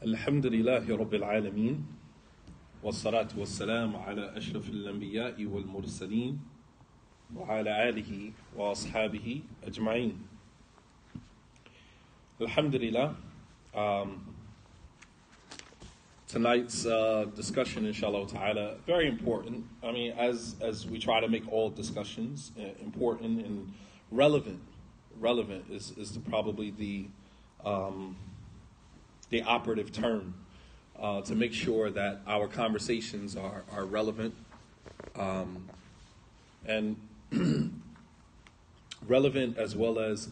الحمد لله رب العالمين والصلاة والسلام على أشرف الأنبياء والمرسلين وعلى آله وأصحابه أجمعين. Alhamdulillah. Tonight's discussion, inshallah ta'ala, very important. I mean, as we try to make all discussions important and relevant. Relevant is probably the operative term to make sure that our conversations are relevant and relevant as well as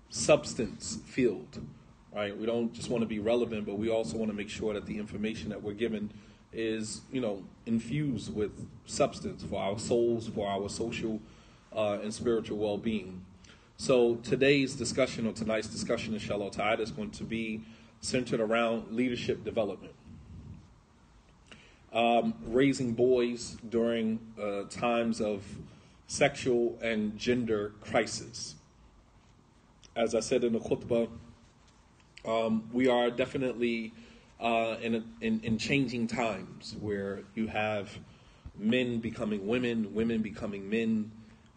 substance filled. Right? We don't just want to be relevant, but we also want to make sure that the information that we're given is, infused with substance for our souls, for our social and spiritual well-being. So tonight's discussion, inshallah ta'ala, is going to be centered around leadership development. Raising boys during times of sexual and gender crisis. As I said in the khutbah, we are definitely in changing times where you have men becoming women, women becoming men,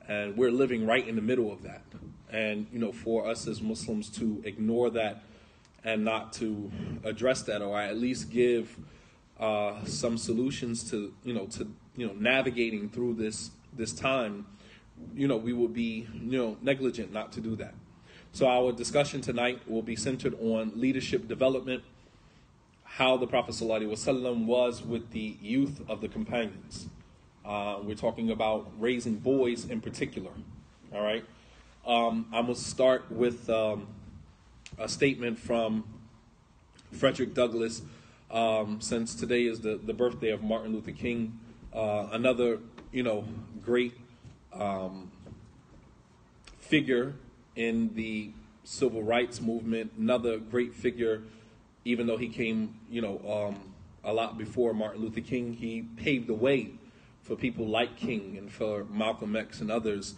and we're living right in the middle of that. And, for us as Muslims to ignore that and not to address that, or at least give some solutions to navigating through this time, we would be, negligent not to do that. So our discussion tonight will be centered on leadership development, how the Prophet ﷺ was with the youth of the companions. We're talking about raising boys in particular. All right. I'm going to start with a statement from Frederick Douglass, since today is the birthday of Martin Luther King, another, great figure in the civil rights movement, another great figure, even though he came, a lot before Martin Luther King. He paved the way for people like King and for Malcolm X and others,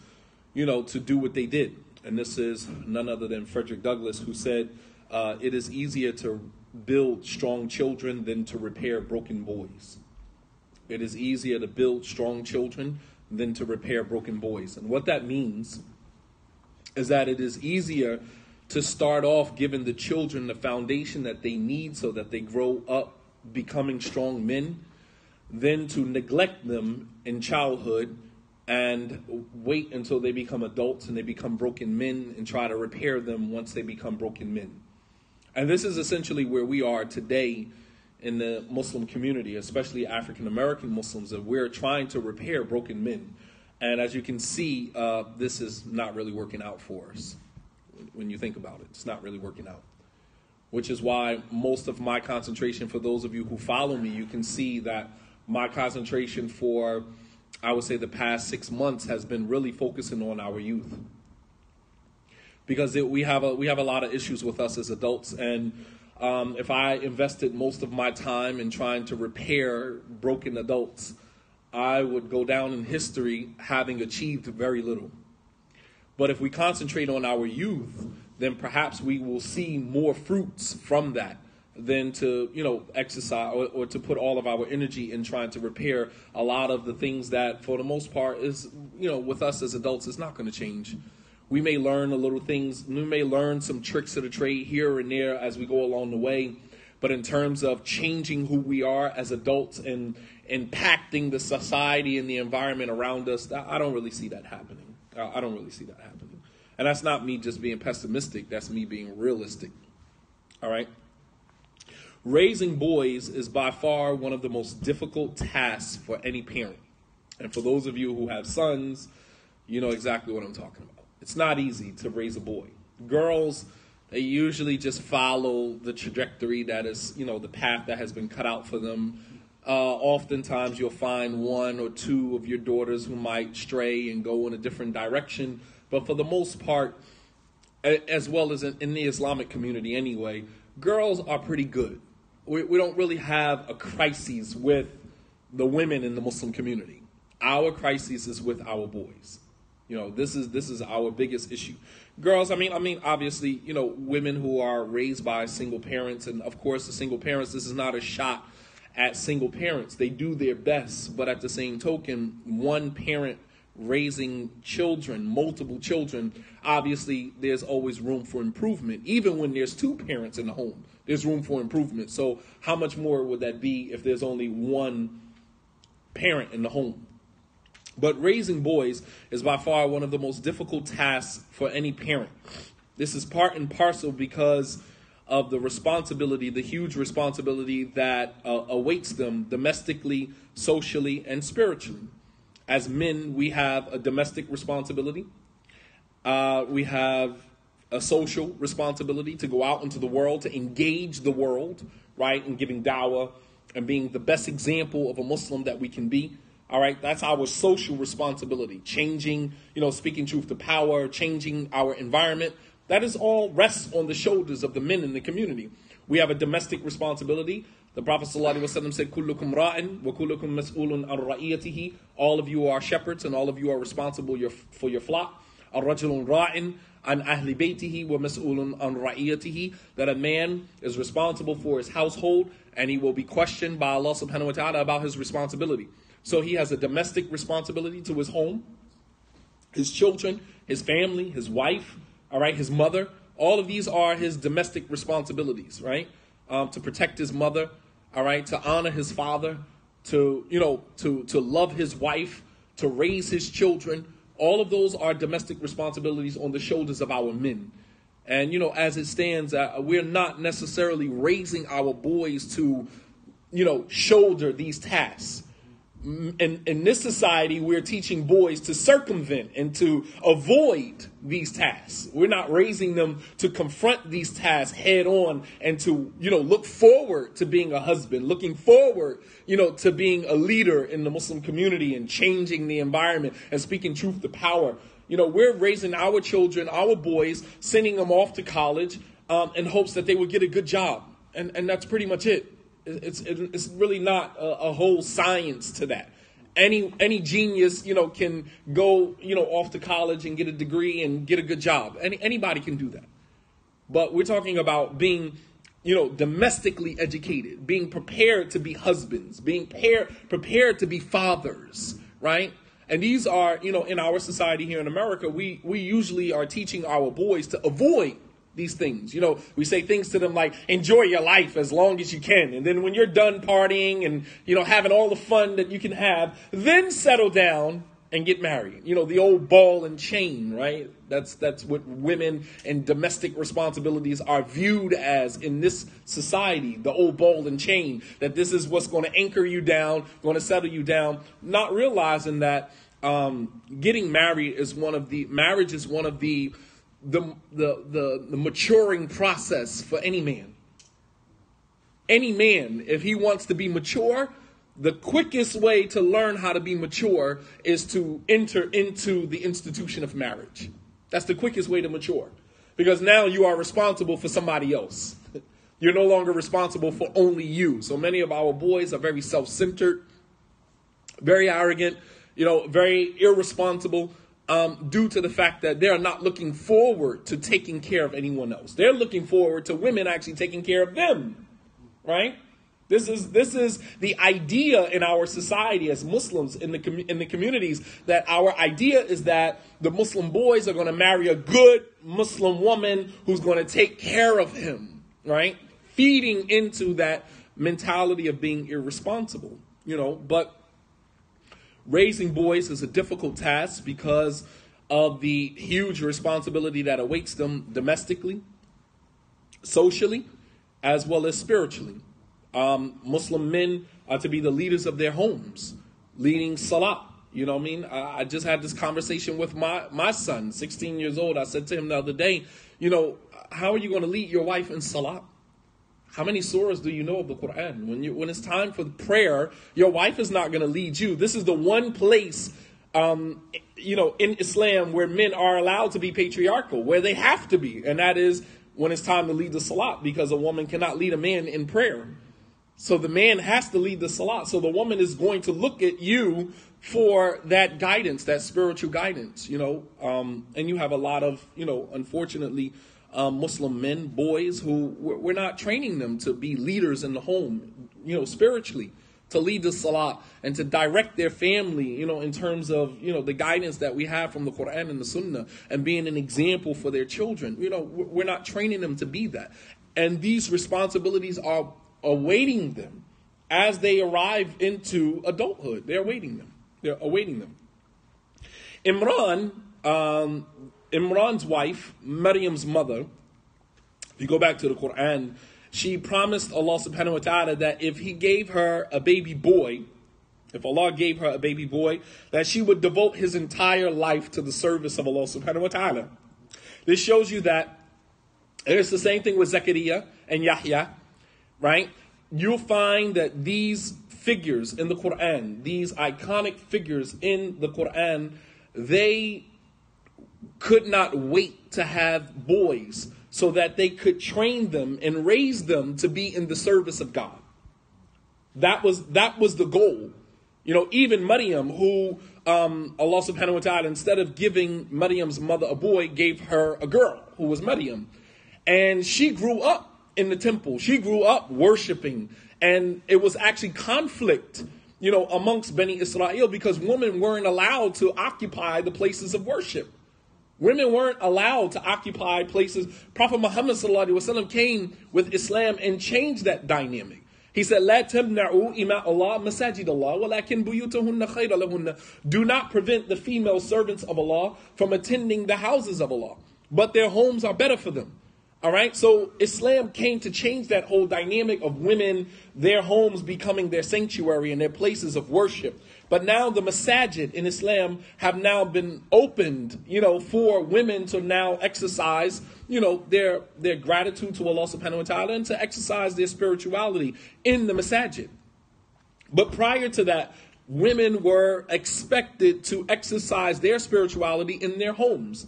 to do what they did. And this is none other than Frederick Douglass, who said, it is easier to build strong children than to repair broken boys. It is easier to build strong children than to repair broken boys. And what that means is that it is easier to start off giving the children the foundation that they need so that they grow up becoming strong men than to neglect them in childhood and wait until they become adults and they become broken men and try to repair them once they become broken men. And this is essentially where we are today in the Muslim community, especially African American Muslims, that we're trying to repair broken men. And as you can see, this is not really working out for us. When you think about it, it's not really working out. Which is why most of my concentration, for those of you who follow me, you can see that my concentration for, I would say, the past 6 months has been really focusing on our youth. Because we have a lot of issues with us as adults. And if I invested most of my time in trying to repair broken adults, I would go down in history having achieved very little. But if we concentrate on our youth, then perhaps we will see more fruits from that than to, exercise or to put all of our energy in trying to repair a lot of the things that, for the most part, is, with us as adults, is not going to change. We may learn a little things. We may learn some tricks of the trade here and there as we go along the way. But in terms of changing who we are as adults and impacting the society and the environment around us, I don't really see that happening. I don't really see that happening. And that's not me just being pessimistic. That's me being realistic. All right? Raising boys is by far one of the most difficult tasks for any parent. And for those of you who have sons, you know exactly what I'm talking about. It's not easy to raise a boy. Girls, they usually just follow the trajectory that is, the path that has been cut out for them. Oftentimes you'll find one or two of your daughters who might stray and go in a different direction. But for the most part, as well as in the Islamic community anyway, girls are pretty good. We don't really have a crisis with the women in the Muslim community. Our crisis is with our boys. This is our biggest issue. Girls, I mean, obviously, women who are raised by single parents, and of course the single parents, this is not a shot at single parents. They do their best, but at the same token, one parent raising children, multiple children, obviously there's always room for improvement. Even when there's two parents in the home, there's room for improvement. So how much more would that be if there's only one parent in the home? But raising boys is by far one of the most difficult tasks for any parent. This is part and parcel because of the responsibility, the huge responsibility that awaits them domestically, socially, and spiritually. As men, we have a domestic responsibility. We have a social responsibility to go out into the world, to engage the world, right, in giving dawah and being the best example of a Muslim that we can be. All right, that's our social responsibility. Changing, speaking truth to power, changing our environment. That is all rests on the shoulders of the men in the community. We have a domestic responsibility. The Prophet ﷺ said, "Kullukum ra'in wa kullukum mas'ulun an ra'iyatihi." All of you are shepherds and all of you are responsible for your flock. Ar-rajulun ra'in an ahli baytihi wa mas'ulun an ra'iyatihi. That a man is responsible for his household and he will be questioned by Allah subhanahu wa ta'ala about his responsibility. So he has a domestic responsibility to his home, his children, his family, his wife, all right, his mother. All of these are his domestic responsibilities, right? To protect his mother, all right, to honor his father, to love his wife, to raise his children. All of those are domestic responsibilities on the shoulders of our men. And, as it stands, we're not necessarily raising our boys to, shoulder these tasks. In this society, we're teaching boys to circumvent and to avoid these tasks. We're not raising them to confront these tasks head on and to, look forward to being a husband, looking forward, to being a leader in the Muslim community and changing the environment and speaking truth to power. We're raising our children, our boys, sending them off to college in hopes that they will get a good job. And that's pretty much it. It's really not a whole science to that. Any genius, can go, off to college and get a degree and get a good job. Anybody can do that. But we're talking about being, domestically educated, being prepared to be husbands, being prepared to be fathers, right? And these are, in our society here in America, we usually are teaching our boys to avoid these things. We say things to them like, enjoy your life as long as you can. And then when you're done partying and, having all the fun that you can have, then settle down and get married. The old ball and chain, right? That's what women and domestic responsibilities are viewed as in this society, the old ball and chain, that this is what's going to anchor you down, going to settle you down, not realizing that getting married is marriage is one of the maturing process for any man. Any man, if he wants to be mature, the quickest way to learn how to be mature is to enter into the institution of marriage. That's the quickest way to mature. Because now you are responsible for somebody else. You're no longer responsible for only you. So many of our boys are very self-centered, very arrogant, very irresponsible. Due to the fact that they're not looking forward to taking care of anyone else. They're looking forward to women actually taking care of them, right? This is the idea in our society as Muslims in the communities, that our idea is that the Muslim boys are going to marry a good Muslim woman who's going to take care of him, right? Feeding into that mentality of being irresponsible, but raising boys is a difficult task because of the huge responsibility that awaits them domestically, socially, as well as spiritually. Muslim men are to be the leaders of their homes, leading salah. I just had this conversation with my son, 16 years old. I said to him the other day, how are you going to lead your wife in salah? How many surahs do you know of the Quran? When it's time for prayer, your wife is not going to lead you. This is the one place, in Islam where men are allowed to be patriarchal, where they have to be. And that is when it's time to lead the salat, because a woman cannot lead a man in prayer. So the man has to lead the salat. So the woman is going to look at you for that guidance, that spiritual guidance, and you have a lot of, unfortunately, Muslim men, boys who we're not training them to be leaders in the home, spiritually, to lead the salah and to direct their family, in terms of, the guidance that we have from the Quran and the Sunnah and being an example for their children. We're not training them to be that. And these responsibilities are awaiting them as they arrive into adulthood. They're awaiting them. Imran's wife, Maryam's mother, if you go back to the Quran, she promised Allah subhanahu wa ta'ala that if he gave her a baby boy, if Allah gave her a baby boy, that she would devote his entire life to the service of Allah subhanahu wa ta'ala. This shows you that it's the same thing with Zakaria and Yahya, right? You'll find that these figures in the Quran, these iconic figures in the Quran, they could not wait to have boys so that they could train them and raise them to be in the service of God. That was the goal. Even Maryam, who Allah subhanahu wa ta'ala, instead of giving Maryam's mother a boy, gave her a girl who was Maryam. And she grew up in the temple. She grew up worshiping. And it was actually conflict, amongst Bani Israel, because women weren't allowed to occupy the places of worship. Women weren't allowed to occupy places. Prophet Muhammad sallallahu alaihi wasallam came with Islam and changed that dynamic. He said, "La tamna'u ima Allah masajid Allah, walakin buyutahunna khayra lahunna." Do not prevent the female servants of Allah from attending the houses of Allah, but their homes are better for them. All right, so Islam came to change that whole dynamic of women, their homes becoming their sanctuary and their places of worship. But now the masajid in Islam have now been opened, for women to now exercise, their gratitude to Allah subhanahu wa ta'ala and to exercise their spirituality in the masajid. But prior to that, women were expected to exercise their spirituality in their homes.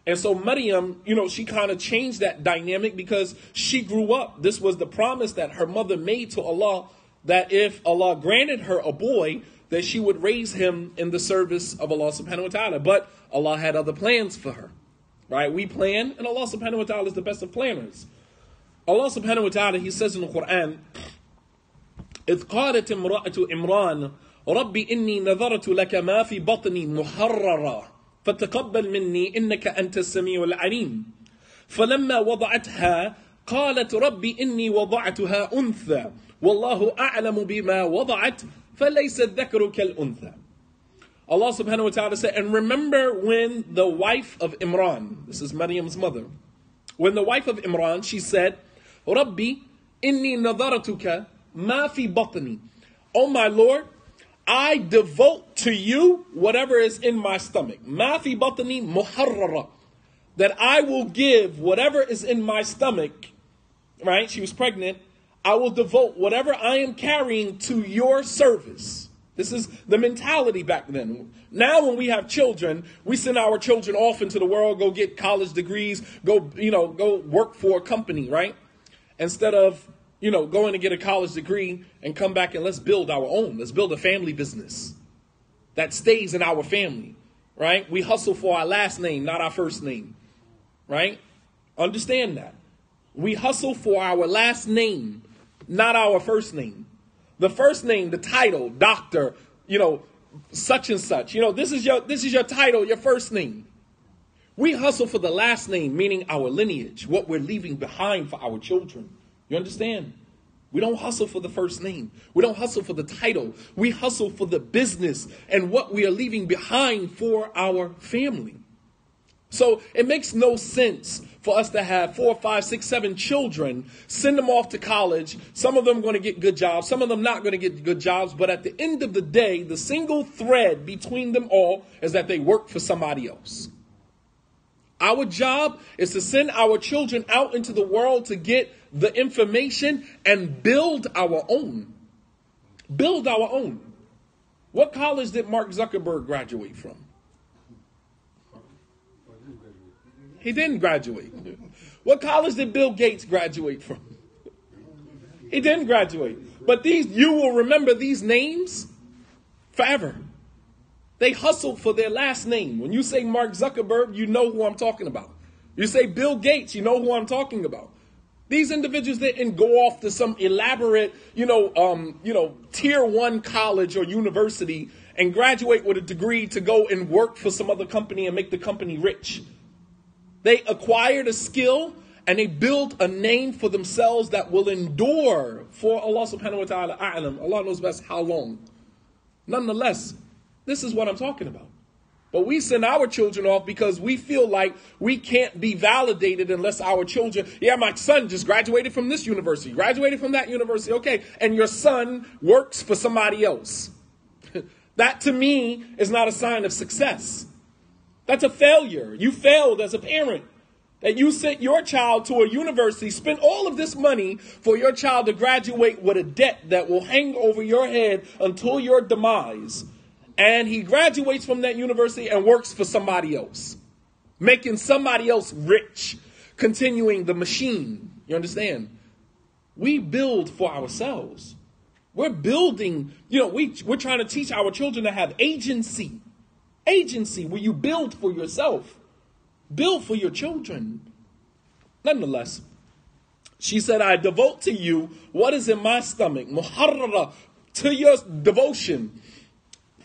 And so Maryam, she kind of changed that dynamic because she grew up. This was the promise that her mother made to Allah, that if Allah granted her a boy, that she would raise him in the service of Allah subhanahu wa ta'ala. But Allah had other plans for her, right? We plan, and Allah subhanahu wa ta'ala is the best of planners. Allah subhanahu wa ta'ala, he says in the Quran, إِذْ قَالَتِ امْرَأَةُ إِمْرَانَ رَبِّ إِنِّي نَذَرْتُ لَكَ مَا فِي بَطْنِي مُحَرَّرًا فتقبل مني إنك أنت السميع العليم فلما وضعتها قالت ربي إني وضعتها أنثى والله أعلم بما وضعت فليس الذكر كالأنثى. Allah subhanahu wa ta'ala said, and remember when the wife of Imran, this is Maryam's mother, when the wife of Imran, she said, Rabbi inni nadaratuka ma fi batni. Oh my Lord, I devote to you whatever is in my stomach. Ma fi batni muharrara. That I will give whatever is in my stomach, right? She was pregnant. I will devote whatever I am carrying to your service. This is the mentality back then. Now when we have children, we send our children off into the world, go get college degrees, go work for a company, right? Instead of going to get a college degree and come back and let's build our own. Let's build a family business that stays in our family, right? We hustle for our last name, not our first name, right? Understand that. We hustle for our last name, not our first name. The first name, the title, doctor, such and such. This is your title, your first name. We hustle for the last name, meaning our lineage, what we're leaving behind for our children. You understand? We don't hustle for the first name. We don't hustle for the title. We hustle for the business and what we are leaving behind for our family. So it makes no sense for us to have 4, 5, 6, 7 children, send them off to college. Some of them going to get good jobs. Some of them not going to get good jobs. But at the end of the day, the single thread between them all is that they work for somebody else. Our job is to send our children out into the world to get the information and build our own. Build our own. What college did Mark Zuckerberg graduate from? He didn't graduate. What college did Bill Gates graduate from? He didn't graduate. But you will remember these names forever. They hustled for their last name. When you say Mark Zuckerberg, you know who I'm talking about. You say Bill Gates, you know who I'm talking about. These individuals didn't go off to some elaborate, tier 1 college or university and graduate with a degree to go and work for some other company and make the company rich. They acquired a skill and they built a name for themselves that will endure for Allah subhanahu wa ta'ala. Allah knows best how long. Nonetheless, this is what I'm talking about. But we send our children off because we feel like we can't be validated unless our children, my son just graduated from this university, graduated from that university. Okay, and your son works for somebody else. That to me is not a sign of success. That's a failure. You failed as a parent. That you sent your child to a university, spent all of this money for your child to graduate with a debt that will hang over your head until your demise. And he graduates from that university and works for somebody else, making somebody else rich, continuing the machine. You understand? We build for ourselves. We're building, we're trying to teach our children to have agency. Agency where you build for yourself. Build for your children. Nonetheless, she said, I devote to you what is in my stomach, muharrara, to your devotion.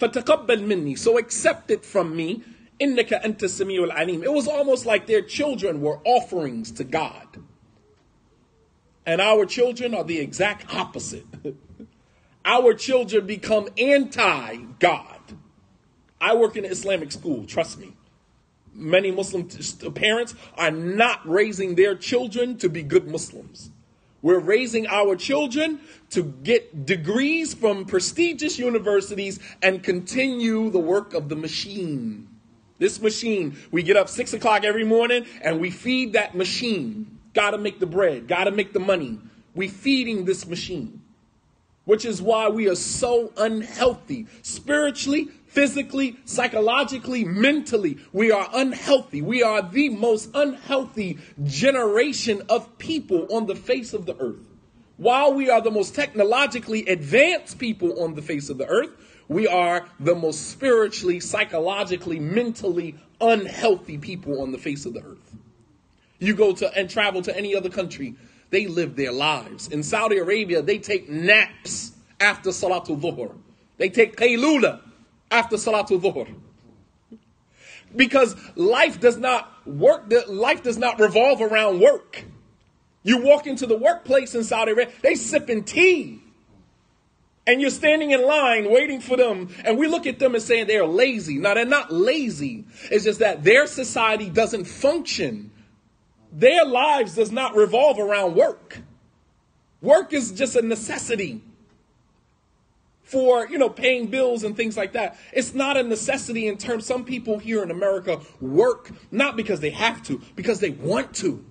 فَتَقَبَّلْ مِنِّي, so accept it from me. إِنَّكَ أَنْتَ السَّمِيعُ الْعَلِيمُ. It was almost like their children were offerings to God. And our children are the exact opposite. Our children become anti-God. I work in an Islamic school, trust me. Many Muslim parents are not raising their children to be good Muslims. We're raising our children to get degrees from prestigious universities and continue the work of the machine. This machine, we get up 6 o'clock every morning and we feed that machine. Got to make the bread, got to make the money. We feeding this machine, which is why we are so unhealthy spiritually, physically, psychologically, mentally. We are unhealthy. We are the most unhealthy generation of people on the face of the earth. While we are the most technologically advanced people on the face of the earth, we are the most spiritually, psychologically, mentally unhealthy people on the face of the earth. You go to and travel to any other country, they live their lives. In Saudi Arabia, they take naps after Salatul Dhuhr. They take qaylula after Salatul Dhuhr. Because life does not revolve around work. You walk into the workplace in Saudi Arabia, they sipping tea. And you're standing in line waiting for them. And we look at them and saying they're lazy. No, they're not lazy. It's just that their society doesn't function. Their lives does not revolve around work. Work is just a necessity for, paying bills and things like that. It's not a necessity in terms, some people here in America work not because they have to, because they want to.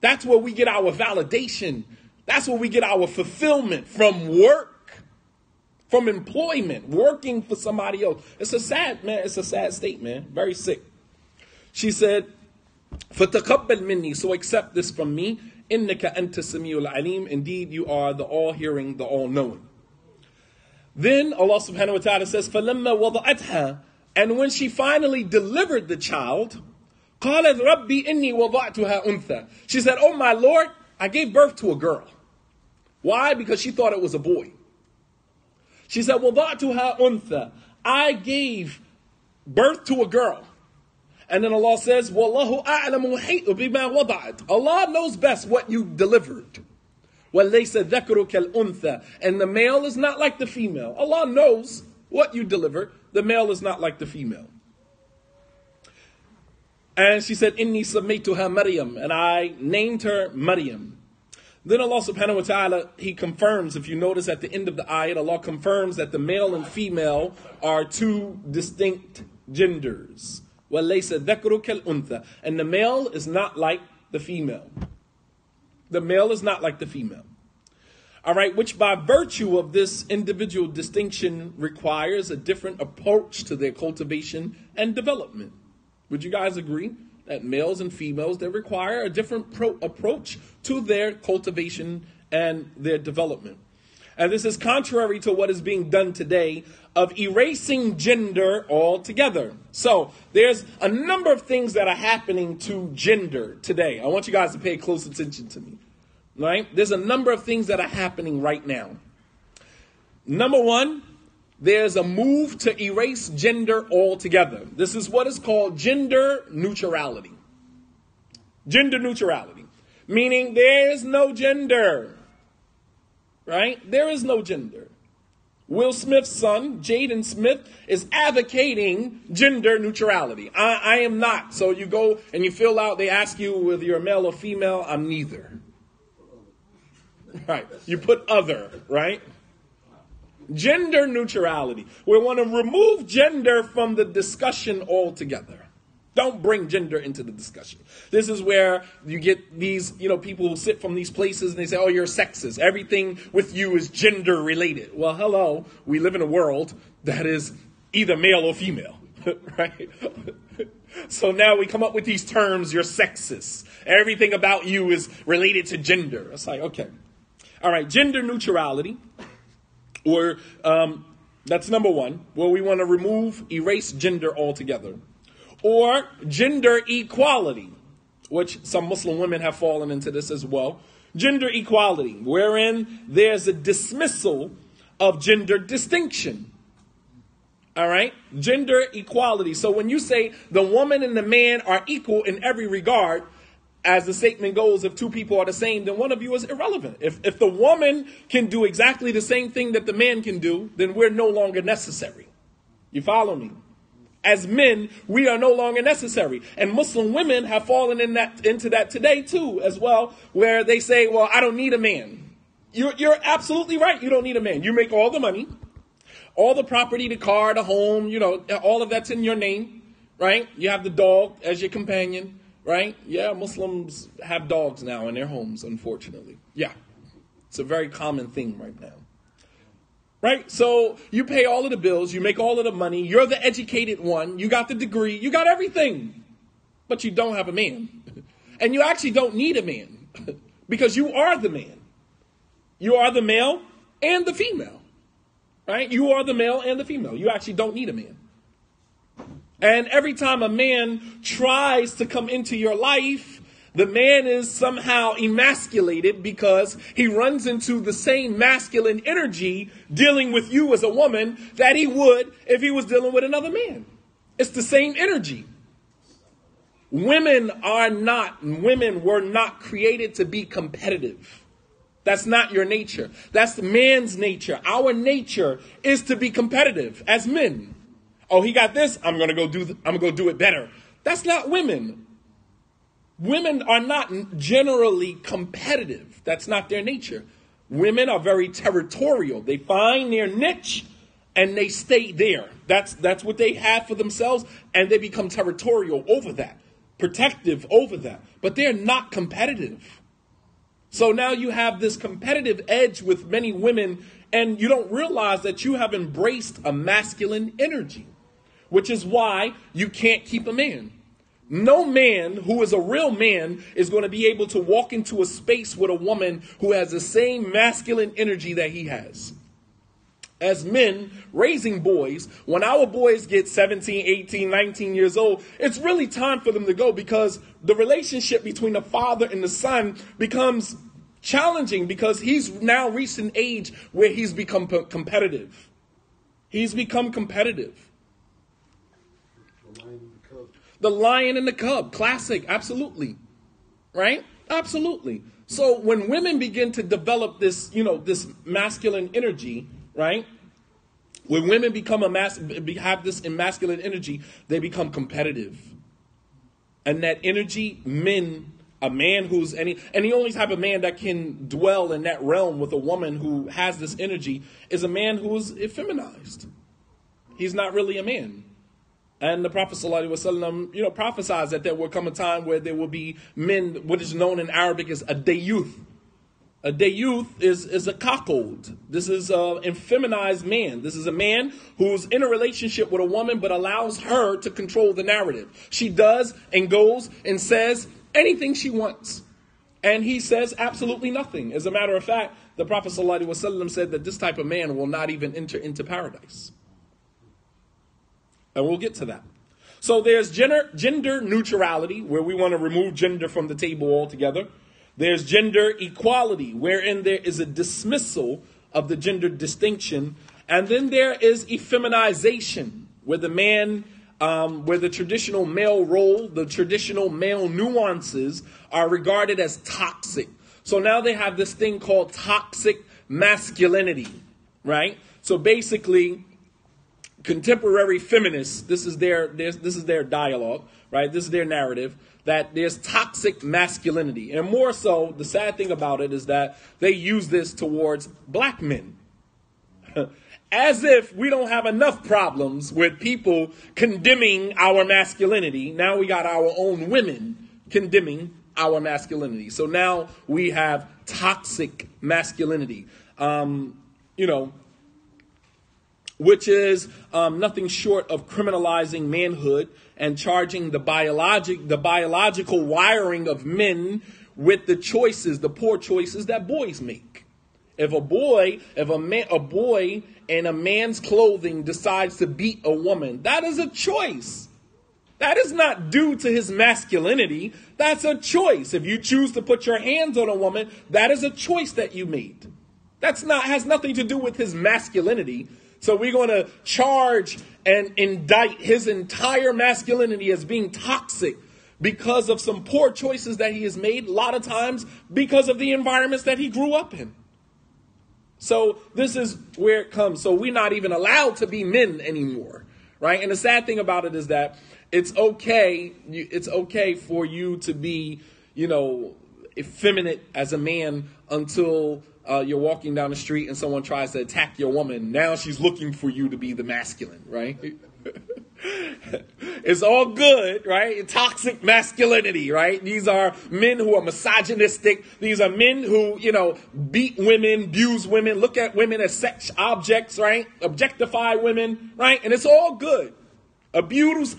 That's where we get our validation. That's where we get our fulfillment, from work, from employment, working for somebody else. It's a sad state, man. Very sick. She said, فَتَقَبَّلْ مِنِّي, so accept this from me. إِنَّكَ أَنْتَ السَّمِيعُ الْعَلِيمُ, indeed you are the all-hearing, the all-knowing. Then Allah subhanahu wa ta'ala says, فَلَمَّا وَضَعَتْهَا, and when she finally delivered the child, قَالَتْ رَبِّي إِنِّي وَضَعْتُهَا أُنْثَى, she said, oh my Lord, I gave birth to a girl. Why? Because she thought it was a boy. She said, وَضَعْتُهَا أُنْثَى, I gave birth to a girl. And then Allah says, وَاللَّهُ أَعْلَمُ حَيْثُ بِمَا وَضَعَتْ, Allah knows best what you delivered. وَلَيْسَ ذَكْرُ كَالْأُنْثَى, and the male is not like the female. Allah knows what you delivered. The male is not like the female. And she said, إِنِّي سَمَّيْتُهَا Maryam, and I named her Maryam. Then Allah subhanahu wa ta'ala, He confirms, if you notice at the end of the ayat, Allah confirms that the male and female are two distinct genders. وَلَيْسَ ذَكْرُ كَالْأُنْثَى, and the male is not like the female. The male is not like the female. All right, which by virtue of this individual distinction requires a different approach to their cultivation and development. Would you guys agree that males and females, they require a different approach to their cultivation and their development? And this is contrary to what is being done today of erasing gender altogether. So there's a number of things that are happening to gender today. I want you guys to pay close attention to me. Right? There's a number of things that are happening right now. Number one, there's a move to erase gender altogether. This is what is called gender neutrality. Gender neutrality, meaning there is no gender. Right? There is no gender. Will Smith's son, Jaden Smith, is advocating gender neutrality. I am not. So you go and you fill out, they ask you whether you're male or female. I'm neither. Right. You put other, right? Gender neutrality. We want to remove gender from the discussion altogether. Don't bring gender into the discussion. This is where you get these, people who sit from these places and they say, oh, you're sexist. Everything with you is gender related. Well, hello. We live in a world that is either male or female, right? So now we come up with these terms, you're sexist. Everything about you is related to gender. It's like, okay. All right, gender neutrality, or that's number one, where we want to erase gender altogether. Or gender equality, which some Muslim women have fallen into this as well. Gender equality, wherein there's a dismissal of gender distinction. All right? Gender equality. So when you say the woman and the man are equal in every regard, as the statement goes, if two people are the same, then one of you is irrelevant. If the woman can do exactly the same thing that the man can do, then we're no longer necessary. You follow me? As men, we are no longer necessary. And Muslim women have fallen into that today too, as well, where they say, well, I don't need a man. You're absolutely right. You don't need a man. You make all the money, all the property, the car, the home, all of that's in your name, right? You have the dog as your companion, right? Yeah, Muslims have dogs now in their homes, unfortunately. Yeah, it's a very common thing right now. Right? So you pay all of the bills, you make all of the money, you're the educated one, you got the degree, you got everything, but you don't have a man. And you actually don't need a man because you are the man. You are the male and the female. Right? You are the male and the female. You actually don't need a man. And every time a man tries to come into your life, the man is somehow emasculated because he runs into the same masculine energy dealing with you as a woman that he would if he was dealing with another man. It's the same energy. Women were not created to be competitive. That's not your nature. That's the man's nature. Our nature is to be competitive as men. Oh, he got this. I'm going to go do it better. That's not women. Women are not generally competitive. That's not their nature. Women are very territorial. They find their niche and they stay there. That's what they have for themselves, and they become territorial over that, protective over that. But they're not competitive. So now you have this competitive edge with many women, and you don't realize that you have embraced a masculine energy, which is why you can't keep a man. No man who is a real man is going to be able to walk into a space with a woman who has the same masculine energy that he has. As men raising boys, when our boys get 17, 18, 19 years old, it's really time for them to go because the relationship between the father and the son becomes challenging because he's now reached an age where he's become competitive. He's become competitive. The lion and the cub, classic, absolutely, right? Absolutely. So when women begin to develop this, this masculine energy, right? When women become have this masculine energy, they become competitive. And that energy, a man who's and the only type of man that can dwell in that realm with a woman who has this energy is a man who is effeminized. He's not really a man. And the Prophet ﷺ, prophesies that there will come a time where there will be men, what is known in Arabic as a dayuth. A dayuth is a cuckold. This is an effeminized man. This is a man who's in a relationship with a woman but allows her to control the narrative. She does and goes and says anything she wants. And he says absolutely nothing. As a matter of fact, the Prophet ﷺ said that this type of man will not even enter into paradise. And we'll get to that. So there's gender neutrality, where we want to remove gender from the table altogether. There's gender equality, wherein there is a dismissal of the gender distinction. And then there is effeminization, where the man, where the traditional male role, the traditional male nuances are regarded as toxic. So now they have this thing called toxic masculinity, right? So basically, contemporary feminists, this is their dialogue, right? This is their narrative, that there's toxic masculinity. And more so, the sad thing about it is that they use this towards black men. As if we don't have enough problems with people condemning our masculinity. Now we got our own women condemning our masculinity. So now we have toxic masculinity. Which is nothing short of criminalizing manhood and charging the biological wiring of men with the poor choices that boys make. If a boy in a man's clothing decides to beat a woman, that is a choice. That is not due to his masculinity. That's a choice. If you choose to put your hands on a woman, that is a choice that you made. Has nothing to do with his masculinity. So we're going to charge and indict his entire masculinity as being toxic because of some poor choices that he has made, a lot of times because of the environments that he grew up in. So this is where it comes. So we're not even allowed to be men anymore, right? And the sad thing about it is that it's okay for you to be, effeminate as a man until you're walking down the street and someone tries to attack your woman. Now she's looking for you to be the masculine, right? It's all good, right? Toxic masculinity, right? These are men who are misogynistic. These are men who, beat women, abuse women, look at women as sex objects, right? Objectify women, right? And it's all good. Abuse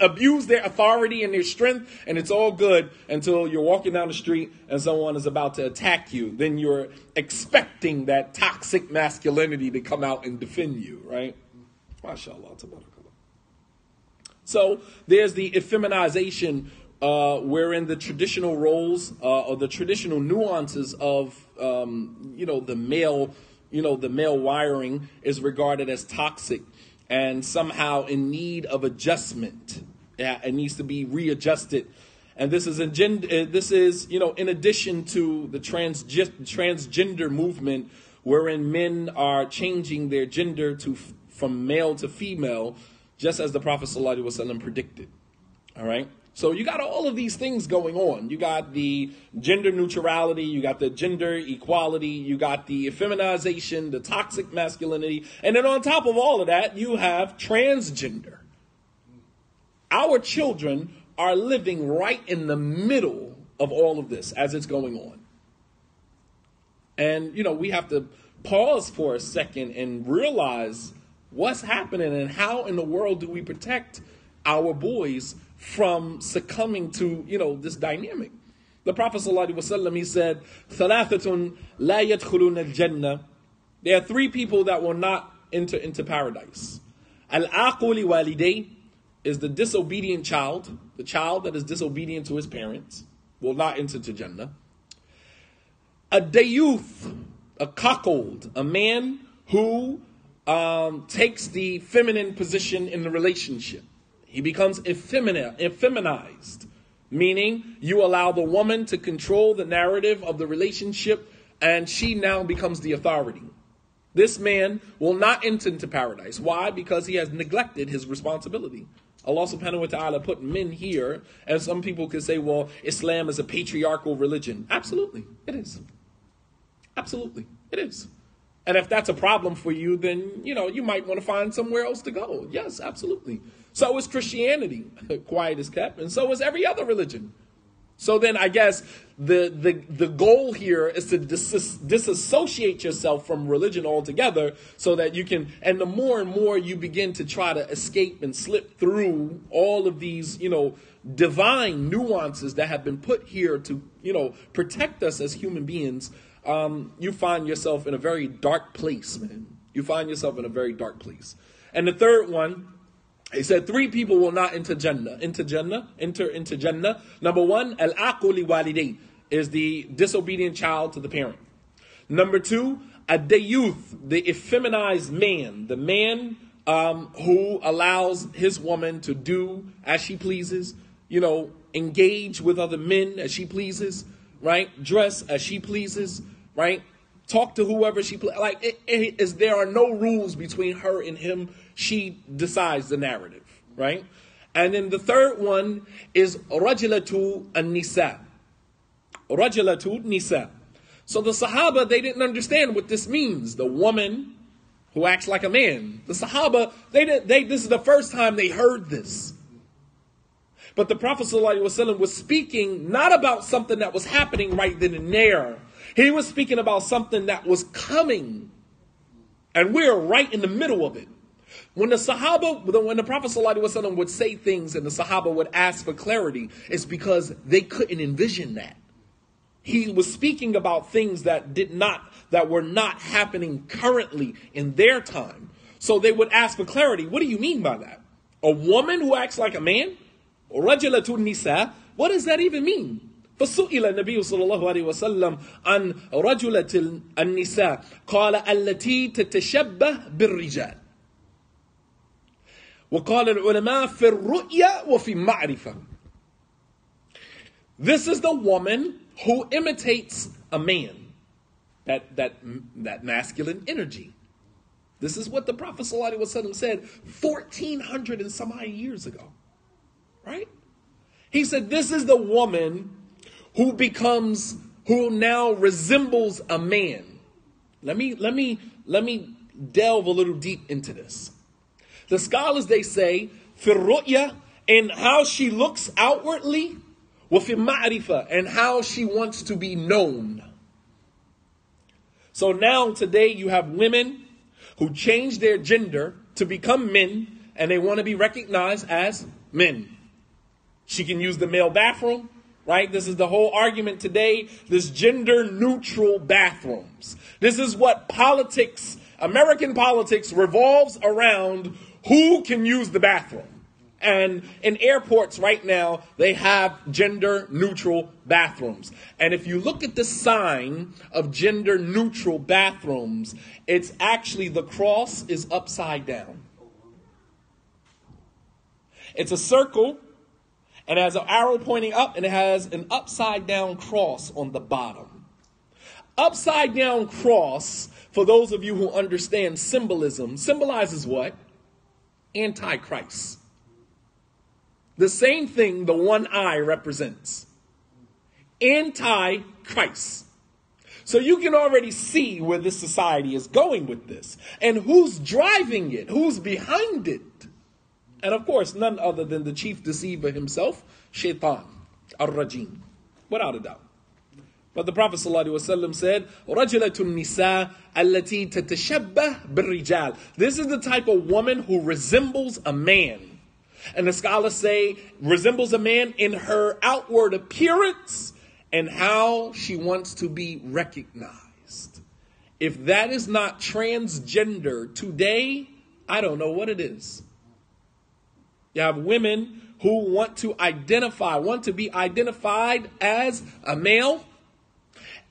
their authority and their strength, and it's all good until you're walking down the street and someone is about to attack you. Then you're expecting that toxic masculinity to come out and defend you, right? MashaAllah, tabarakallah. So there's the effeminization, wherein the traditional roles or the traditional nuances of the male wiring is regarded as toxic and somehow in need of adjustment. It needs to be readjusted. And this is in addition to the transgender movement, wherein men are changing their gender from male to female, just as the Prophet ﷺ predicted. All right. So you got all of these things going on. You got the gender neutrality, you got the gender equality, you got the effeminization, the toxic masculinity, and then on top of all of that, you have transgender. Our children are living right in the middle of all of this as it's going on. And, we have to pause for a second and realize what's happening and how in the world do we protect our boys from succumbing to, this dynamic. The Prophet ﷺ, he said, ثَلَاثَةٌ لَا يَدْخُلُونَ الْجَنَّةِ. There are three people that will not enter into paradise. Al-aquli walidayh is the disobedient child, the child that is disobedient to his parents, will not enter to Jannah. A dayuth, a cuckold, a man who takes the feminine position in the relationship. He becomes effeminized, meaning you allow the woman to control the narrative of the relationship, and she now becomes the authority. This man will not enter into paradise. Why? Because he has neglected his responsibility. Allah subhanahu wa ta'ala put men here, and some people could say, well, Islam is a patriarchal religion. Absolutely, it is. Absolutely, it is. And if that's a problem for you, then, you might want to find somewhere else to go. Yes, absolutely. So is Christianity, quiet is kept, and so is every other religion. So then I guess the goal here is to disassociate yourself from religion altogether so that you can, and the more and more you begin to try to escape and slip through all of these, divine nuances that have been put here to, protect us as human beings, you find yourself in a very dark place, man. You find yourself in a very dark place. And the third one, he said 3 people will not enter Jannah. Enter into Jannah. Number 1, al-aqu li walidayn, is the disobedient child to the parent. Number 2, ad-dayuth, the effeminized man, the man who allows his woman to do as she pleases, engage with other men as she pleases, right? Dress as she pleases, right? Talk to whoever she pleases. Like, there are no rules between her and him. She decides the narrative, right? And then the third one is rajulatu an-nisa. Rajulatu nisa. So the Sahaba, they didn't understand what this means. The woman who acts like a man. The Sahaba, this is the first time they heard this. But the Prophet ﷺ was speaking not about something that was happening right then and there. He was speaking about something that was coming. And we're right in the middle of it. When the Prophet ﷺ would say things and the Sahaba would ask for clarity, it's because they couldn't envision that. He was speaking about things that were not happening currently in their time. So they would ask for clarity. What do you mean by that? A woman who acts like a man? رَجَلَةُ النِّسَاء. What does that even mean? فسئل النبي صلى الله عليه وسلم عن رجلة النساء قال التي تتشبه بالرجال وقال العلماء في الرؤيا وفي المعرفة. This is the woman who imitates a man, that masculine energy. This is what the Prophet ﷺ said 1,400 and some odd years ago, right? He said this is the woman who now resembles a man. Let me delve a little deep into this. The scholars, they say, في الرؤيا, and how she looks outwardly, وفي المعرفة, and how she wants to be known. So now today you have women who change their gender to become men, and they want to be recognized as men. She can use the male bathroom, right? This is the whole argument today, this gender neutral bathrooms. This is what politics, American politics, revolves around. Who can use the bathroom? And in airports right now, they have gender neutral bathrooms. And if you look at the sign of gender neutral bathrooms, it's actually the cross is upside down. It's a circle and it has an arrow pointing up and it has an upside down cross on the bottom. Upside down cross, for those of you who understand symbolism, symbolizes what? Antichrist. The same thing the one eye represents. Antichrist. So you can already see where this society is going with this. And who's driving it? Who's behind it? And of course, none other than the chief deceiver himself, Shaitan, Ar-Rajim. Without a doubt. But the Prophet ﷺ said, رَجُلَةُ النِّسَاء الَّتِي تَتَشَبَّهْ بِالرِّجَالِ. This is the type of woman who resembles a man. And the scholars say, resembles a man in her outward appearance and how she wants to be recognized. If that is not transgender today, I don't know what it is. You have women who want to be identified as a male.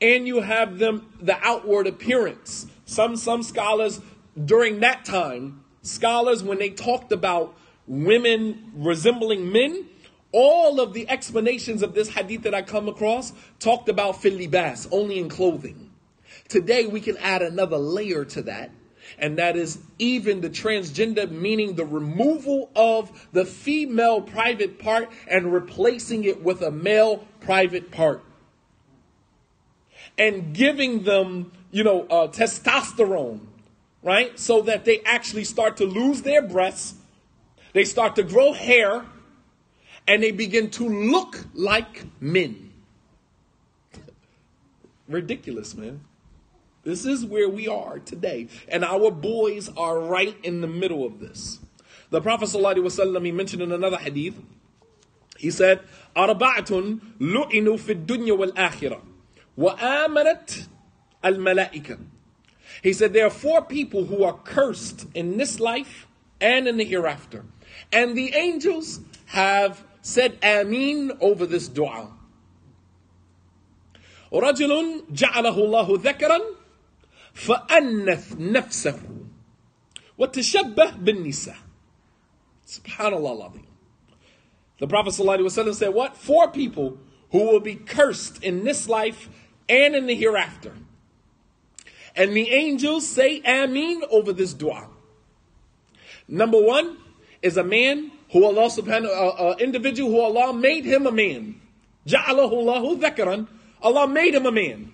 And you have them, the outward appearance. Some scholars during that time, when they talked about women resembling men, all of the explanations of this hadith that I come across talked about fil libas, only in clothing. Today we can add another layer to that. And that is even the transgender, meaning the removal of the female private part and replacing it with a male private part. And giving them, testosterone, right? So that they actually start to lose their breasts. They start to grow hair. And they begin to look like men. Ridiculous, man. This is where we are today. And our boys are right in the middle of this. The Prophet ﷺ, he mentioned in another hadith, he said, أَرْبَعَةٌ لُعِنُوا فِي الدُّنْيَا وَالْآخِرَةِ وَآمَنَتْ al-malaika. He said there are 4 people who are cursed in this life and in the hereafter. And the angels have said Ameen over this dua. رجل جعله الله ذكرا فأنث نفسه وتشبه بالنساء. Subhanallah al-Azim. The Prophet ﷺ said what? 4 people who will be cursed in this life and in the hereafter. And the angels say Ameen over this dua. Number 1 is a man who Allah subhanahu, individual who Allah made him a man. جَعَلَهُ اللَّهُ ذَكَرًا. Allah made him a man.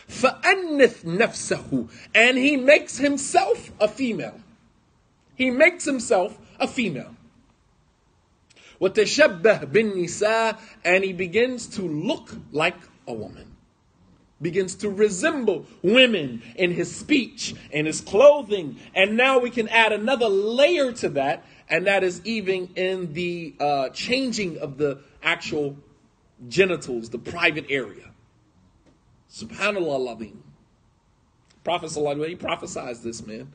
فَأَنِّثْ نَفْسَهُ. And he makes himself a female. He makes himself a female. وَتَشَبَّهْ بِالنِّسَاءِ. And he begins to look like a woman. Begins to resemble women in his speech, in his clothing. And now we can add another layer to that. And that is even in the changing of the actual genitals, the private area. Subhanallah al-Azim. Prophet sallallahu alaihi wasallam, he prophesied this, man.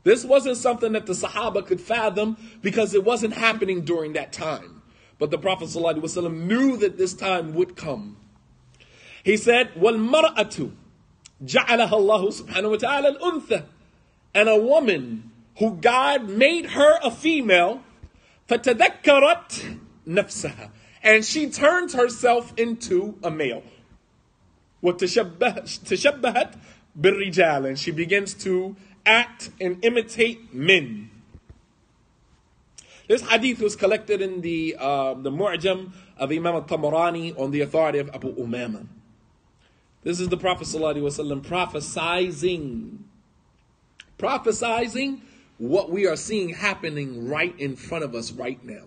This wasn't something that the Sahaba could fathom because it wasn't happening during that time. But the Prophet sallallahu alaihi wasallam knew that this time would come. He said, وَالْمَرْأَةُ جَعَلَهَا اللَّهُ سُبْحَانَهُ وَتَعَالَى الْأُنْثَى. And a woman who God made her a female, فَتَذَكَّرَتْ نَفْسَهَا. And she turns herself into a male. وَتَشَبَّهَتْ بِالرِّجَالِ. And she begins to act and imitate men. This hadith was collected in the Mu'jam of Imam al-Tamarani on the authority of Abu Umama. This is the Prophet ﷺ prophesizing what we are seeing happening right in front of us right now.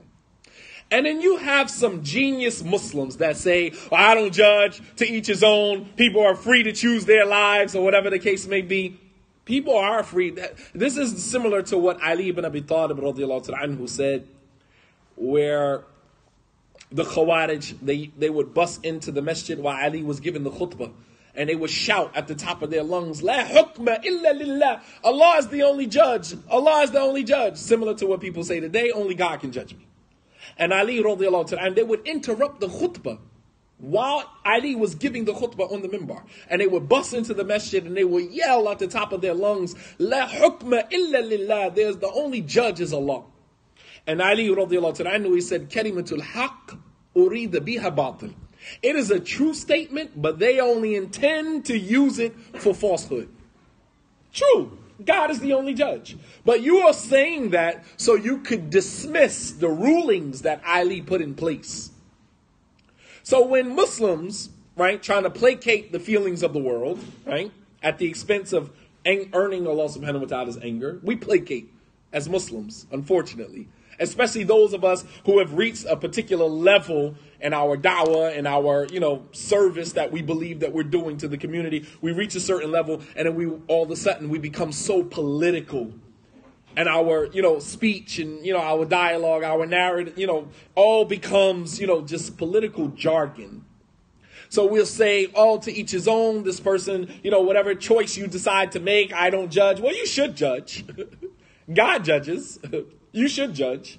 And then you have some genius Muslims that say, well, I don't judge, to each his own. People are free to choose their lives or whatever the case may be. People are free. This is similar to what Ali ibn Abi Talib radiallahu ta'ala anhu said, where the Khawarij, they would bust into the masjid while Ali was giving the khutbah. And they would shout at the top of their lungs, La hukma illa lillah. Allah is the only judge. Allah is the only judge. Similar to what people say today, only God can judge me. And Ali radiallahu ta'ala, and they would interrupt the khutbah while Ali was giving the khutbah on the minbar. And they would bust into the masjid and they would yell at the top of their lungs, La hukma illa lillah. There's the only judge is Allah. And Ali radiallahu ta'ala, he said, Kalimatul haqq urida biha batil. It is a true statement, but they only intend to use it for falsehood. True. God is the only judge. But you are saying that so you could dismiss the rulings that Ali put in place. So when Muslims, right, trying to placate the feelings of the world, right, at the expense of earning Allah subhanahu wa ta'ala's anger, we placate as Muslims, unfortunately. Especially those of us who have reached a particular level in our da'wah and our, service that we believe that we're doing to the community. We reach a certain level and then all of a sudden we become so political. And our, speech and, our dialogue, our narrative, all becomes, just political jargon. So we'll say, all to each his own, this person, whatever choice you decide to make, I don't judge. Well, you should judge. God judges. You should judge,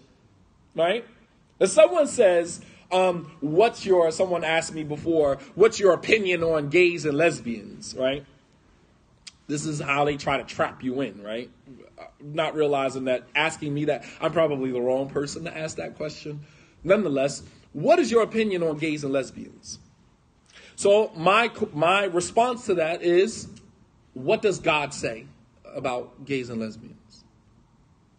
right? If someone says, someone asked me before, what's your opinion on gays and lesbians, right? This is how they try to trap you in, right? Not realizing that asking me that, I'm probably the wrong person to ask that question. Nonetheless, what is your opinion on gays and lesbians? So my response to that is, what does God say about gays and lesbians?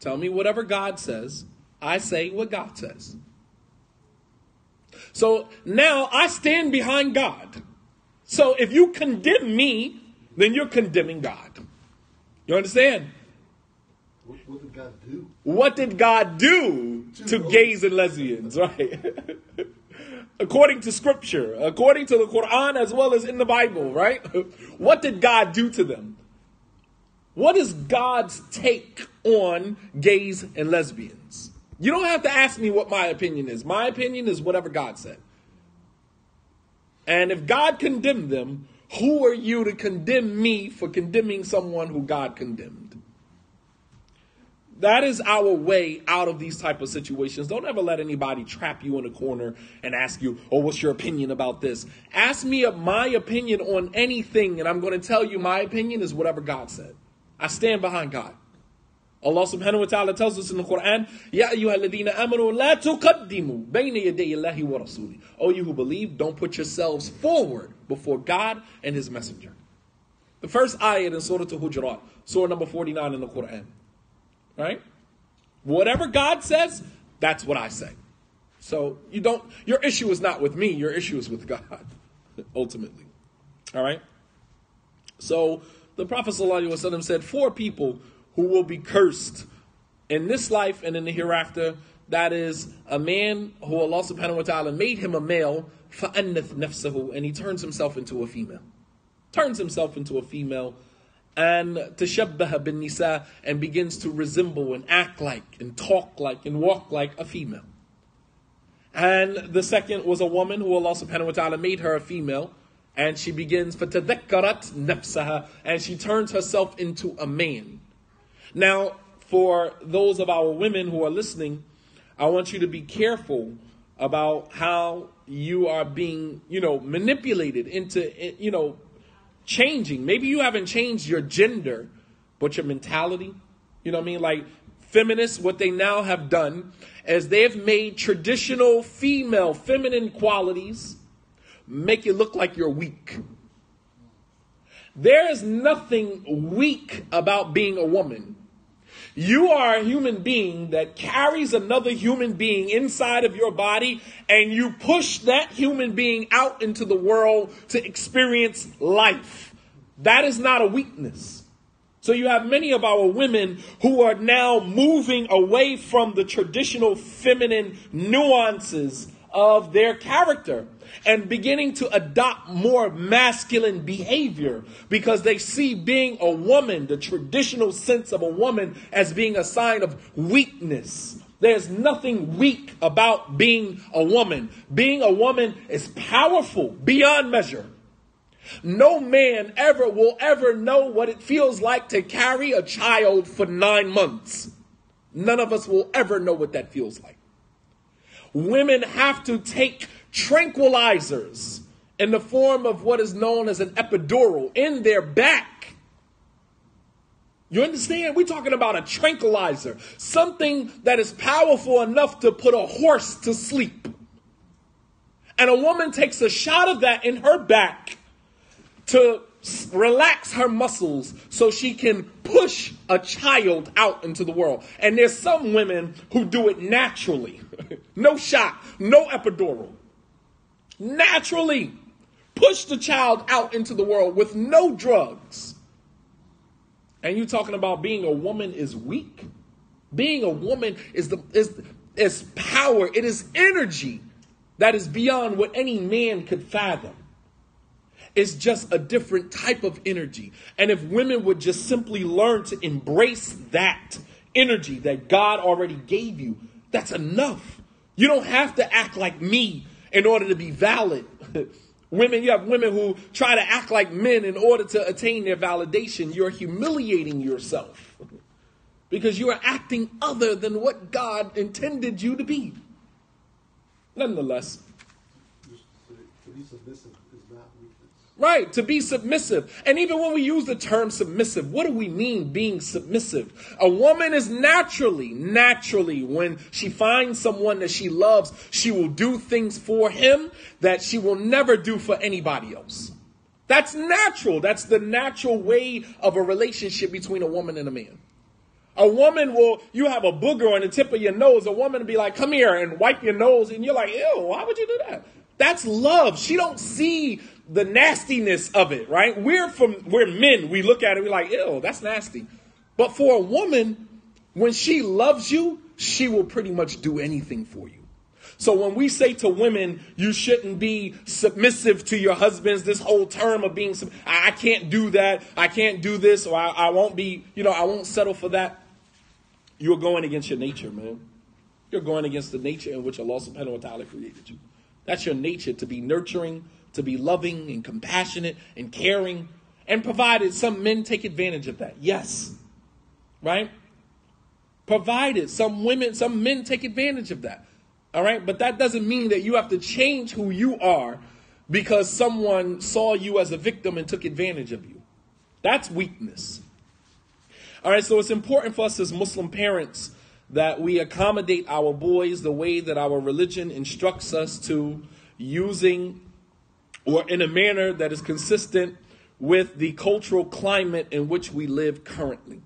Tell me whatever God says. I say what God says. So now I stand behind God. So if you condemn me, then you're condemning God. You understand? What did God do? What did God do to gays and lesbians, right? According to scripture, according to the Quran as well as in the Bible, right? What did God do to them? What is God's take on gays and lesbians? You don't have to ask me what my opinion is. My opinion is whatever God said. And if God condemned them, Who are you to condemn me for condemning someone who God condemned? That is our way out of these type of situations. Don't ever let anybody trap you in a corner and ask you, oh, what's your opinion about this? Ask me my opinion on anything, and I'm going to tell you my opinion is whatever God said. I stand behind God. Allah subhanahu wa ta'ala tells us in the Quran, Ya ayyuhalladhina amanu la tuqaddimu bayna yaday Allahi wa rasuli. O you who believe, don't put yourselves forward before God and His Messenger. The first ayat in Surah Al-Hujurat, Surah number 49 in the Quran. Right? Whatever God says, that's what I say. So your issue is not with me, your issue is with God, ultimately. All right? So the Prophet ﷺ said, 4 people who will be cursed in this life and in the hereafter. That is a man who Allah subhanahu wa ta'ala made him a male, فَأَنَّثْ نَفْسَهُ, and he turns himself into a female. Turns himself into a female. And tashabbaha bin nisa, and begins to resemble and act like and talk like and walk like a female. And the second was a woman who Allah subhanahu wa ta'ala made her a female, and she begins fatadhakkarat nafsaha, and she turns herself into a man. Now, for those of our women who are listening, I want you to be careful about how you are being, manipulated into, changing. Maybe you haven't changed your gender, but your mentality. You know what I mean? Like feminists, what they now have done is they've made traditional female feminine qualities make you look like you're weak. There is nothing weak about being a woman. You are a human being that carries another human being inside of your body, and you push that human being out into the world to experience life. That is not a weakness. So you have many of our women who are now moving away from the traditional feminine nuances of their character and beginning to adopt more masculine behavior because they see being a woman, the traditional sense of a woman, as being a sign of weakness. There's nothing weak about being a woman. Being a woman is powerful beyond measure. No man will ever know what it feels like to carry a child for 9 months. None of us will ever know what that feels like. Women have to take tranquilizers in the form of what is known as an epidural in their back. You understand? We're talking about a tranquilizer, something that is powerful enough to put a horse to sleep. And a woman takes a shot of that in her back to relax her muscles so she can push a child out into the world. And there's some women who do it naturally. No shot, no epidural. Naturally push the child out into the world with no drugs. And you talking about being a woman is weak? Being a woman is power. It is energy that is beyond what any man could fathom. It's just a different type of energy. And if women would just simply learn to embrace that energy that God already gave you, that's enough. You don't have to act like me in order to be valid. You have women who try to act like men in order to attain their validation. You're humiliating yourself because you are acting other than what God intended you to be. Nonetheless. To be submissive is not weakness. Right, to be submissive. And even when we use the term submissive, what do we mean being submissive? A woman is naturally, when she finds someone that she loves, she will do things for him that she will never do for anybody else. That's natural. That's the natural way of a relationship between a woman and a man. A woman you have a booger on the tip of your nose, a woman will be like, come here and wipe your nose. And you're like, ew, why would you do that? That's love. She don't see the nastiness of it, right? We're men. We look at it, we're like, ew, that's nasty. But for a woman, when she loves you, she will pretty much do anything for you. So when we say to women, you shouldn't be submissive to your husbands, this whole term of being, I can't do that, I can't do this, or I won't be, I won't settle for that. You're going against your nature, man. You're going against the nature in which Allah subhanahu wa ta'ala created you. That's your nature, to be nurturing, to be loving and compassionate and caring, and provided some men take advantage of that. Yes. Right? Provided some men take advantage of that. All right? But that doesn't mean that you have to change who you are because someone saw you as a victim and took advantage of you. That's weakness. All right, so it's important for us as Muslim parents that we accommodate our boys the way that our religion instructs us to, using or in a manner that is consistent with the cultural climate in which we live currently.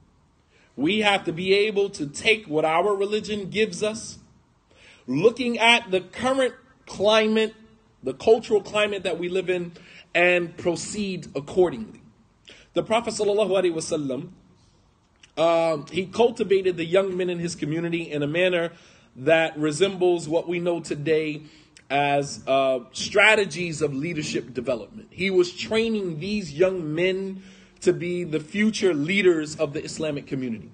We have to be able to take what our religion gives us, looking at the current climate, the cultural climate that we live in, and proceed accordingly. The Prophet ﷺ, he cultivated the young men in his community in a manner that resembles what we know today as strategies of leadership development. He was training these young men to be the future leaders of the Islamic community.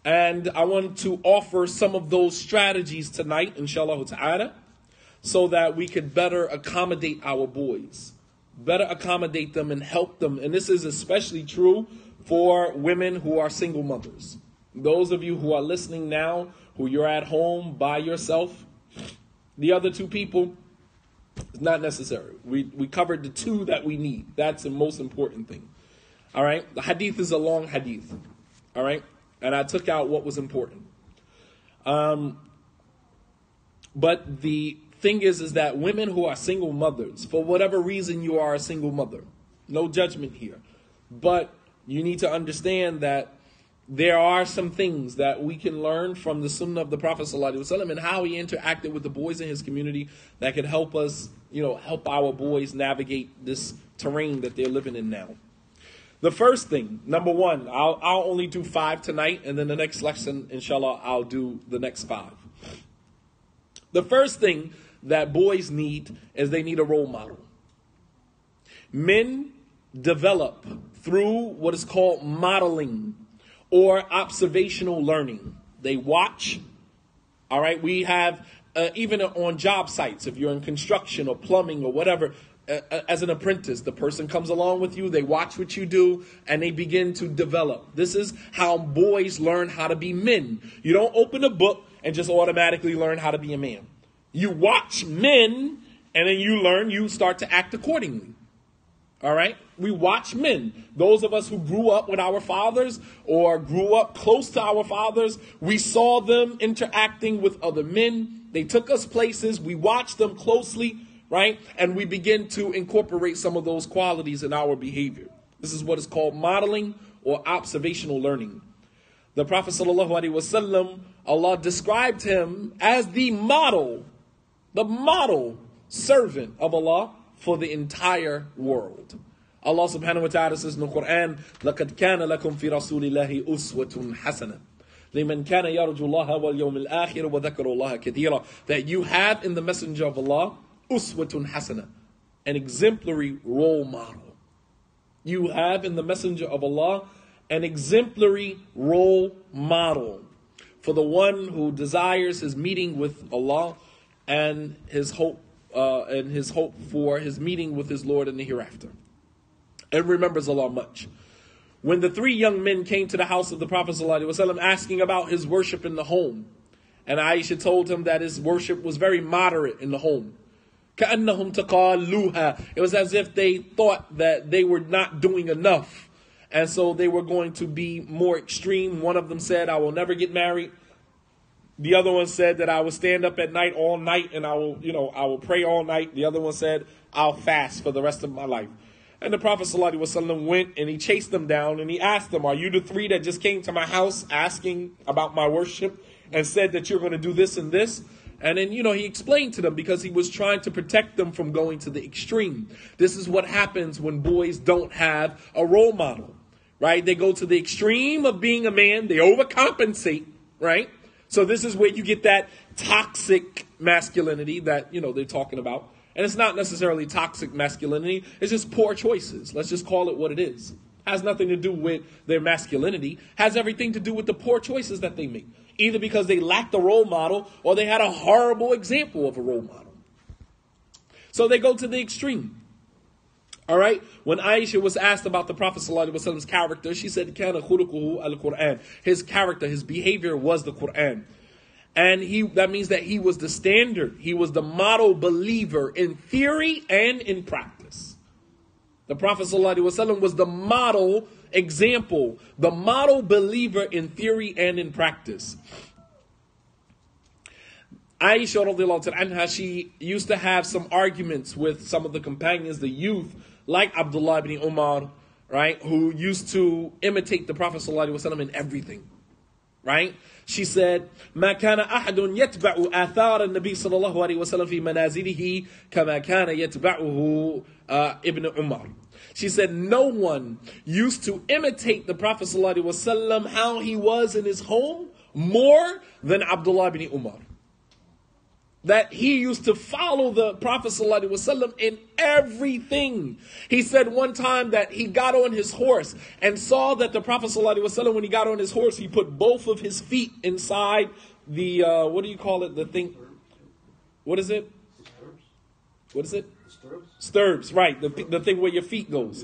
And I want to offer some of those strategies tonight, inshallah ta'ala, so that we could better accommodate our boys, better accommodate them and help them. And this is especially true for women who are single mothers. Those of you who are listening now, who you're at home by yourself, the other two people, it's not necessary. We covered the two that we need. That's the most important thing. All right? The hadith is a long hadith. All right? And I took out what was important. But the thing is that women who are single mothers, for whatever reason you are a single mother, no judgment here. But you need to understand that there are some things that we can learn from the sunnah of the Prophet ﷺ and how he interacted with the boys in his community that could help us, help our boys navigate this terrain that they're living in now. The first thing, number one, I'll only do 5 tonight, and then the next lesson, inshallah, I'll do the next 5. The first thing that boys need is they need a role model. Men develop through what is called modeling or observational learning. They watch. All right, we have, even on job sites, if you're in construction or plumbing or whatever, as an apprentice, the person comes along with you, they watch what you do, and they begin to develop. This is how boys learn how to be men. You don't open a book and just automatically learn how to be a man. You watch men, and then you start to act accordingly. All right? We watch men. Those of us who grew up with our fathers or grew up close to our fathers, we saw them interacting with other men. They took us places. We watched them closely, right? And we begin to incorporate some of those qualities in our behavior. This is what is called modeling or observational learning. The Prophet ﷺ, Allah described him as the model servant of Allah for the entire world. Allah subhanahu wa ta'ala says in the Quran, لَقَدْ كَانَ لَكُمْ فِي رَسُولِ اللَّهِ أُسْوَةٌ حَسَنَةٌ لِمَنْ كَانَ يَرْجُو اللَّهَ وَالْيَوْمِ الْآخِرَ وَذَكَرُ اللَّهَ كَثِيرًا. That you have in the Messenger of Allah, uswatun hasana, an exemplary role model. You have in the Messenger of Allah an exemplary role model for the one who desires his meeting with Allah and his hope for his meeting with his Lord in the hereafter, and remembers Allah much. When the 3 young men came to the house of the Prophet ﷺ asking about his worship in the home, and Aisha told him that his worship was very moderate in the home. كَأَنَّهُمْ تَقَالُوهَا. It was as if they thought that they were not doing enough, and so they were going to be more extreme. One of them said, I will never get married. The other one said that I will stand up at night all night and I will pray all night. The other one said, I'll fast for the rest of my life. And the Prophet ﷺ went and he chased them down and he asked them, are you the 3 that just came to my house asking about my worship and said that you're going to do this and this? And then, he explained to them because he was trying to protect them from going to the extreme. This is what happens when boys don't have a role model, right? They go to the extreme of being a man. They overcompensate, right? So this is where you get that toxic masculinity that, they're talking about. And it's not necessarily toxic masculinity. It's just poor choices. Let's just call it what it is. Has nothing to do with their masculinity. Has everything to do with the poor choices that they make. Either because they lacked a role model or they had a horrible example of a role model. So they go to the extreme. All right. When Aisha was asked about the Prophet ﷺ's character, she said, "Kana khuluquhu al-Quran." His character, his behavior was the Quran. And that means that he was the standard. He was the model believer in theory and in practice. The Prophet ﷺ was the model example, the model believer in theory and in practice. Aisha radiallahu anha, she used to have some arguments with some of the companions, the youth, like Abdullah ibn Umar, right, who used to imitate the Prophet ﷺ in everything, right? She said, "ما كان أحد يتبع آثار النبي صلى الله عليه وسلم في منازله كما كان يتبعه ابن عمر." She said, no one used to imitate the Prophet ﷺ how he was in his home more than Abdullah ibn Umar. That he used to follow the Prophet ﷺ in everything. He said one time that he got on his horse and saw that the Prophet ﷺ, when he got on his horse, he put both of his feet inside the, what do you call it? The thing. What is it? What is it? Stirrups, right. The thing where your feet goes.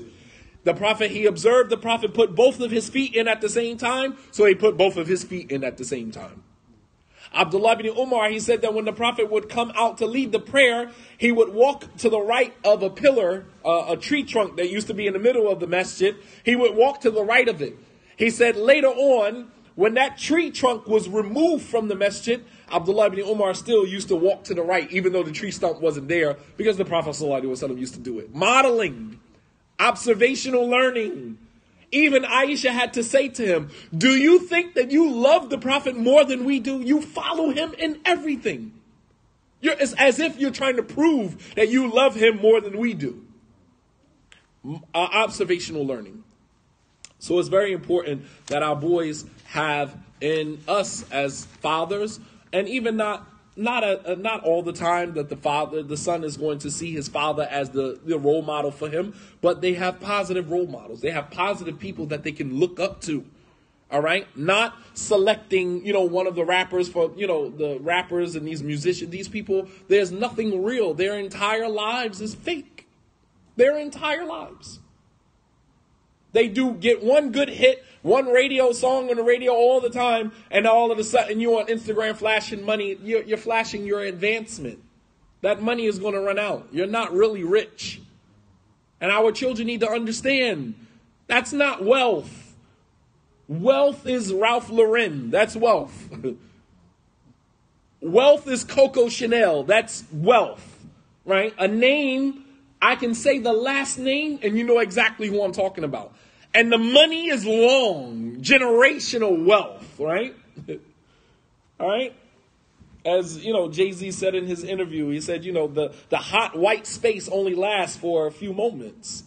The Prophet, he observed the Prophet put both of his feet in at the same time, so he put both of his feet in at the same time. Abdullah ibn Umar, he said that when the Prophet would come out to lead the prayer, he would walk to the right of a pillar, a tree trunk that used to be in the middle of the masjid. He would walk to the right of it. He said later on, when that tree trunk was removed from the masjid, Abdullah ibn Umar still used to walk to the right, even though the tree stump wasn't there, because the Prophet ﷺ used to do it. Modeling, observational learning. Even Aisha had to say to him, "Do you think that you love the Prophet more than we do? You follow him in everything. It's as if you're trying to prove that you love him more than we do." Observational learning. So it's very important that our boys have in us as fathers, and even not all the time that the son is going to see his father as the role model for him, but they have positive role models. They have positive people that they can look up to. All right. Not selecting, one of the rappers for, the rappers and these musicians, these people, there's nothing real. Their entire lives is fake. Their entire lives. They do get one good hit, one radio song on the radio all the time, and all of a sudden you're on Instagram flashing money. You're flashing your advancement. That money is going to run out. You're not really rich. And our children need to understand that's not wealth. Wealth is Ralph Lauren. That's wealth. Wealth is Coco Chanel. That's wealth, right? A name, I can say the last name and you know exactly who I'm talking about. And the money is long, generational wealth, right? All right? As, Jay-Z said in his interview, he said, the hot white space only lasts for a few moments,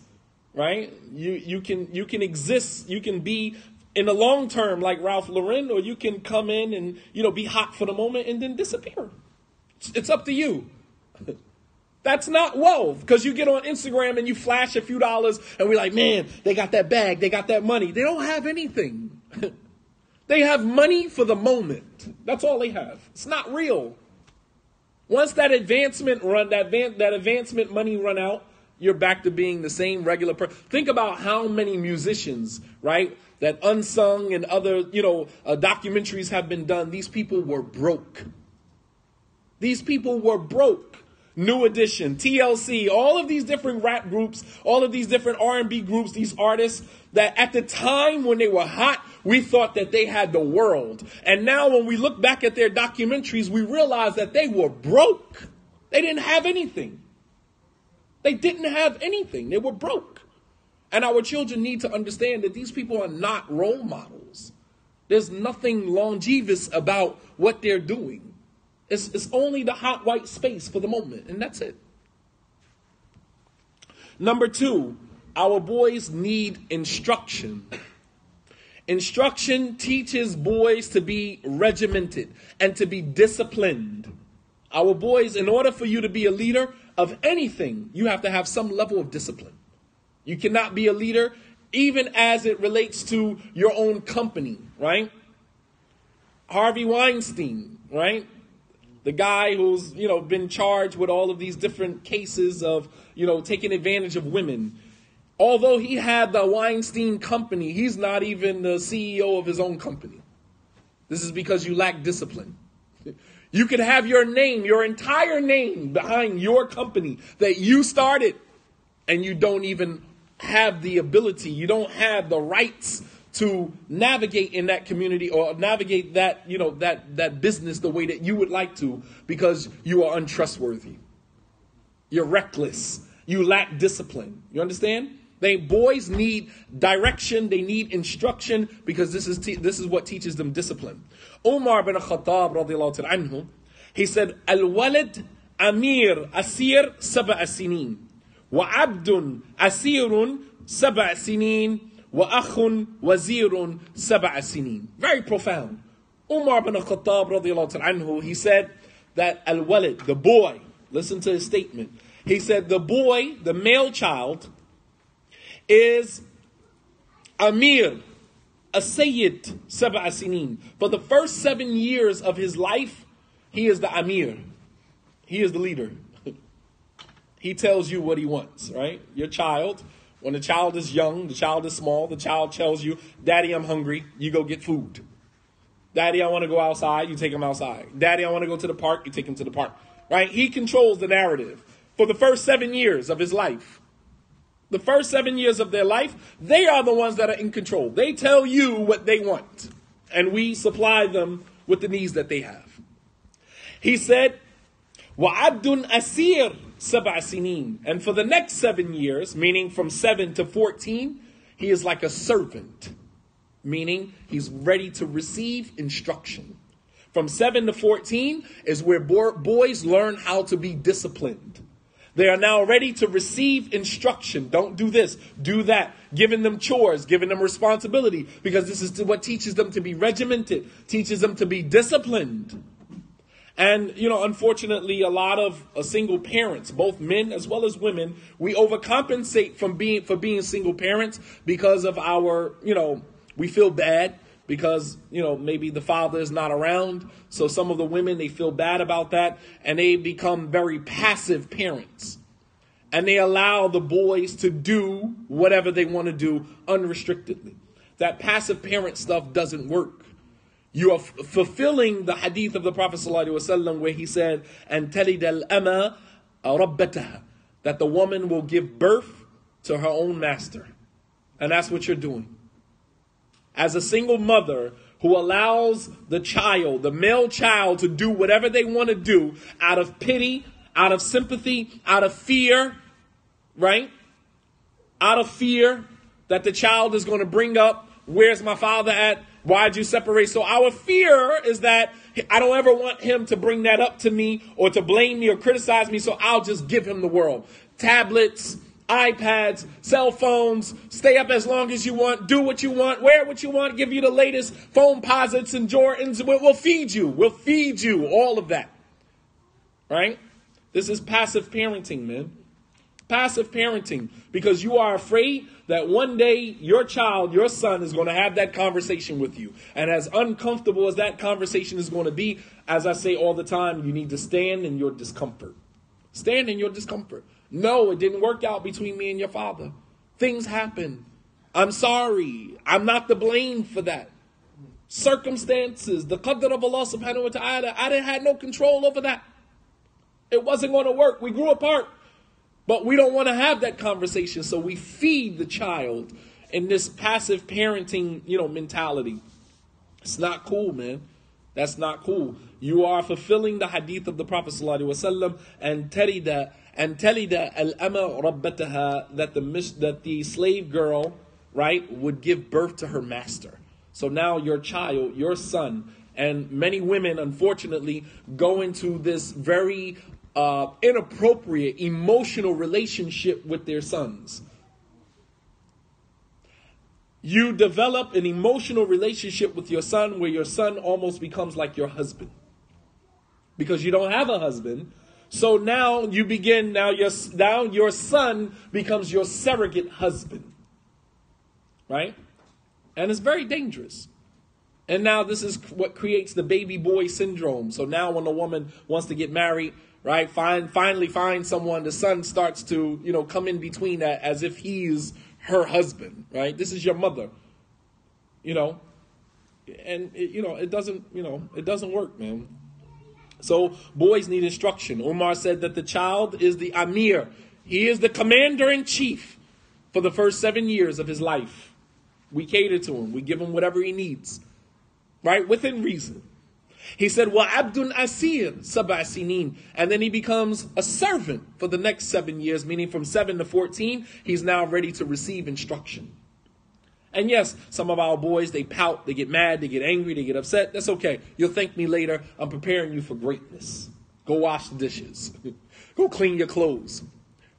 right? You can exist, you can be in the long term like Ralph Lauren, or you can come in and, be hot for the moment and then disappear. It's up to you. That's not wealth, because you get on Instagram and you flash a few dollars and we're like, man, they got that bag, they got that money. They don't have anything. They have money for the moment. That's all they have. It's not real. Once that advancement money run out, you're back to being the same regular person. Think about how many musicians, right, that unsung and other, documentaries have been done. These people were broke. These people were broke. New Edition, TLC, all of these different rap groups, all of these different R&B groups, these artists that at the time when they were hot, we thought that they had the world. And now when we look back at their documentaries, we realize that they were broke. They didn't have anything. They didn't have anything. They were broke. And our children need to understand that these people are not role models. There's nothing longevous about what they're doing. It's only the hot white space for the moment, and that's it. Number 2, our boys need instruction. Instruction teaches boys to be regimented and to be disciplined. Our boys, in order for you to be a leader of anything, you have to have some level of discipline. You cannot be a leader even as it relates to your own company, right? Harvey Weinstein, right? The guy who's, been charged with all of these different cases of, taking advantage of women. Although he had the Weinstein Company, he's not even the CEO of his own company. This is because you lack discipline. You could have your name, your entire name behind your company that you started, and you don't even have the ability, you don't have the rights to navigate in that community or navigate that, that business the way that you would like to, because you are untrustworthy. You're reckless. You lack discipline. You understand? Boys need direction. They need instruction, because this is what teaches them discipline. Umar bin Khattab radiallahu ta'ala anhu, he said, Al-walad amir asir sab'a sinin, wa abdun asirun sab'a sinin, wa akhun wazirun sab'a sinin. Very profound. Umar bin Khattab radiallahu ta'ala anhu, he said that al-walad, the boy, listen to his statement. He said the boy, the male child, is amir, a sayyid, sab'a sinin. For the first 7 years of his life, he is the amir. He is the leader. He tells you what he wants, right? Your child, when the child is young, the child is small, the child tells you, Daddy, I'm hungry, you go get food. Daddy, I want to go outside, you take him outside. Daddy, I want to go to the park, you take him to the park. Right? He controls the narrative for the first 7 years of his life. The first 7 years of their life, they are the ones that are in control. They tell you what they want, and we supply them with the needs that they have. He said, وَعَبْدٌ أَسِيرٌ سَبْعَ سِنِينَ. And for the next 7 years, meaning from 7 to 14, he is like a servant, meaning he's ready to receive instruction. From 7 to 14 is where boys learn how to be disciplined. They are now ready to receive instruction. Don't do this, do that. Giving them chores, giving them responsibility, because this is what teaches them to be regimented, teaches them to be disciplined. And, unfortunately, a lot of single parents, both men as well as women, we overcompensate for being single parents because of our, we feel bad because, maybe the father is not around. So some of the women, they feel bad about that, and they become very passive parents. And they allow the boys to do whatever they want to do unrestrictedly. That passive parent stuff doesn't work. You are fulfilling the hadith of the Prophet ﷺ where he said, "And talid al-ama rabbataha," that the woman will give birth to her own master. And that's what you're doing. As a single mother who allows the child, the male child, to do whatever they want to do out of pity, out of sympathy, out of fear, right? Out of fear that the child is going to bring up, where's my father at? Why'd you separate? So our fear is that I don't ever want him to bring that up to me or to blame me or criticize me, so I'll just give him the world. Tablets, iPads, cell phones, stay up as long as you want, do what you want, wear what you want, give you the latest foam posits and Jordans. We'll feed you. We'll feed you all of that. Right? This is passive parenting, man. Passive parenting, because you are afraid that one day your child, your son, is going to have that conversation with you. And as uncomfortable as that conversation is going to be, as I say all the time, you need to stand in your discomfort. Stand in your discomfort. No, it didn't work out between me and your father. Things happen. I'm sorry. I'm not to blame for that. Circumstances, the qadr of Allah subhanahu wa ta'ala, I had no control over that. It wasn't going to work. We grew apart. But we don't want to have that conversation, so we feed the child in this passive parenting, mentality. It's not cool, man. That's not cool. You are fulfilling the hadith of the Prophet ﷺ, and talida al-ama rabbataha, that the slave girl, right, would give birth to her master. So now your child, your son, and many women, unfortunately, go into this very inappropriate emotional relationship with their sons. You develop an emotional relationship with your son where your son almost becomes like your husband, because you don't have a husband. So now your son becomes your surrogate husband, right? And it's very dangerous. And now this is what creates the baby boy syndrome. So now when a woman wants to get married, right, finally find someone, the son starts to, come in between that as if he's her husband, right? This is your mother, and it doesn't work, man. So boys need instruction. Umar said that the child is the Amir. He is the commander-in-chief for the first 7 years of his life. We cater to him. We give him whatever he needs, right? Within reason. He said, "Wa abdun asir sab'a sinin," and then he becomes a servant for the next 7 years, meaning from 7 to 14, he's now ready to receive instruction. And yes, some of our boys, they pout, they get mad, they get angry, they get upset. That's okay. You'll thank me later. I'm preparing you for greatness. Go wash the dishes. Go clean your clothes,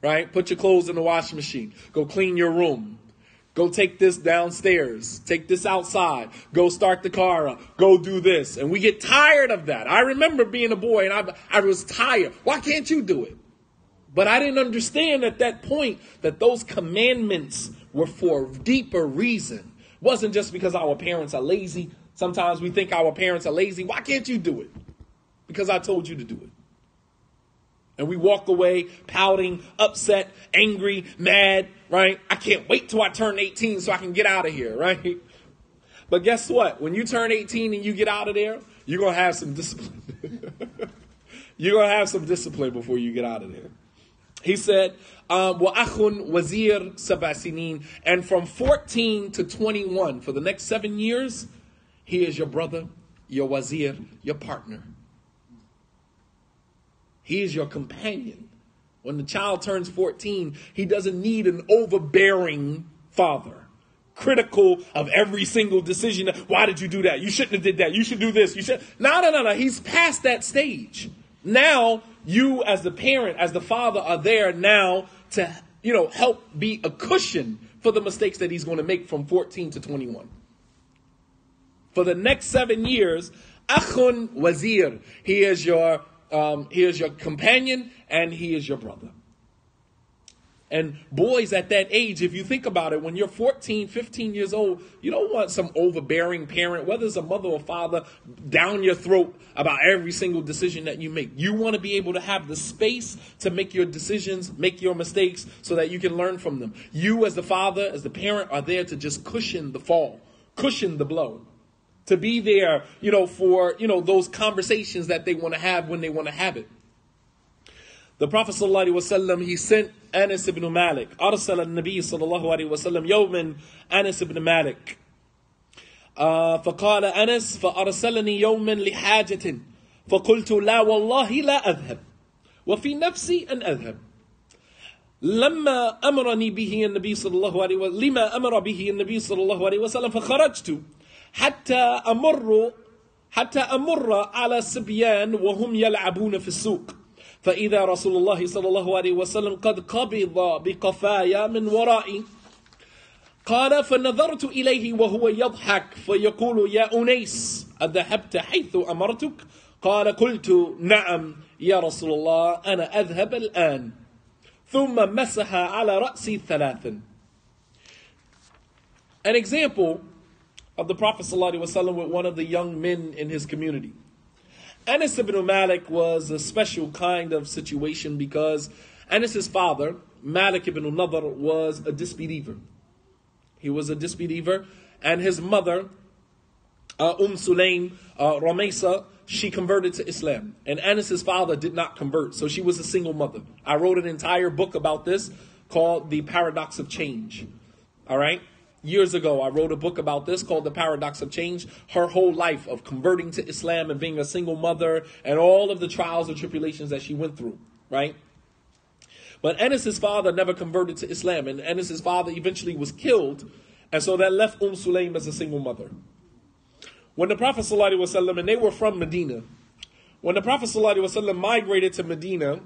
right? Put your clothes in the washing machine. Go clean your room. Go take this downstairs. Take this outside. Go start the car up. Go do this. And we get tired of that. I remember being a boy and I was tired. Why can't you do it? But I didn't understand at that point that those commandments were for a deeper reason. It wasn't just because our parents are lazy. Sometimes we think our parents are lazy. Why can't you do it? Because I told you to do it. And we walk away pouting, upset, angry, mad, right? I can't wait till I turn 18 so I can get out of here, right? But guess what? When you turn 18 and you get out of there, you're going to have some discipline. You're going to have some discipline before you get out of there. He said, وَأَخٌ وَزِيرٌ سَبْعَ سِنِينَ, and from 14 to 21, for the next 7 years, he is your brother, your wazir, your partner. He is your companion. When the child turns 14, he doesn't need an overbearing father, critical of every single decision. Why did you do that? You shouldn't have did that. You should do this. You should. No. He's past that stage. Now, you as the parent, as the father, are there now to, help be a cushion for the mistakes that he's going to make from 14 to 21. For the next 7 years, Akhun Wazir, he is your companion and he is your brother. And boys at that age, if you think about it, when you're 14, 15 years old, you don't want some overbearing parent, whether it's a mother or father, down your throat about every single decision that you make. You want to be able to have the space to make your decisions, make your mistakes, so that you can learn from them. You as the father, as the parent, are there to just cushion the fall, cushion the blow. To be there, for, those conversations that they want to have when they want to have it. The Prophet ﷺ, he sent Anas ibn Malik. أرسل النبي صلى الله عليه وسلم يوما أنس ibn Malik. فقال أنس فأرسلني يوما لحاجة فقلت لا والله لا أذهب وفي نفسي أن أذهب. لما أمرني به النبي صلى الله عليه وسلم لما أمر به النبي صلى الله عليه وسلم فخرجت حتى أمر على الصبيان وهم يلعبون في السوق. فإذا رسول الله صلى الله عليه وسلم قد قبض بقفايا من ورائي. قال فنظرت إليه وهو يضحك فيقول يا أنيس أذهبت حيث أمرتك؟ قال قلت نعم يا رسول الله أنا أذهب الآن. ثم مسح على رأسي ثلاثا. An example of the Prophet ﷺ with one of the young men in his community. Anas ibn Malik was a special kind of situation because Anas' father, Malik ibn Nadr, was a disbeliever. He was a disbeliever, and his mother, Sulaym, Ramesa, she converted to Islam. And Anas' father did not convert, so she was a single mother. I wrote an entire book about this called The Paradox of Change. All right? Years ago, I wrote a book about this called The Paradox of Change. Her whole life of converting to Islam and being a single mother and all of the trials and tribulations that she went through, right? But Anas' father never converted to Islam, and Anas' father eventually was killed, and so that left Sulaym as a single mother. When the Prophet ﷺ, and they were from Medina, when the Prophet ﷺ migrated to Medina,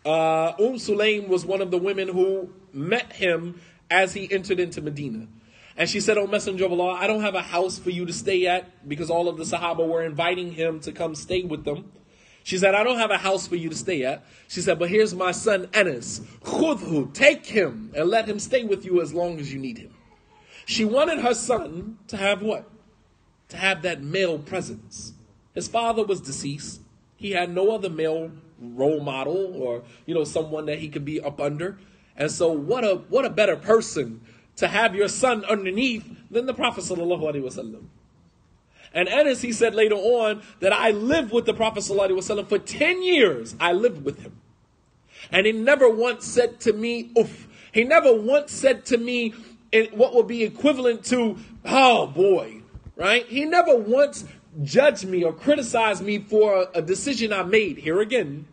Sulaym was one of the women who met him as he entered into Medina. And she said, "O Messenger of Allah, I don't have a house for you to stay at," because all of the Sahaba were inviting him to come stay with them. She said, "I don't have a house for you to stay at." She said, "But here's my son Anas. Khudhu, take him and let him stay with you as long as you need him." She wanted her son to have what? to have that male presence. His father was deceased. He had no other male role model or, someone that he could be up under. And so what a better person to have your son underneath than the Prophet sallallahu alaihi wasallam. And Anas, he said later on that I lived with the Prophet sallallahu alaihi wasallam for 10 years. I lived with him. And he never once said to me, oof. He never once said to me what would be equivalent to, oh boy, right? He never once judged me or criticized me for a decision I made. Here again,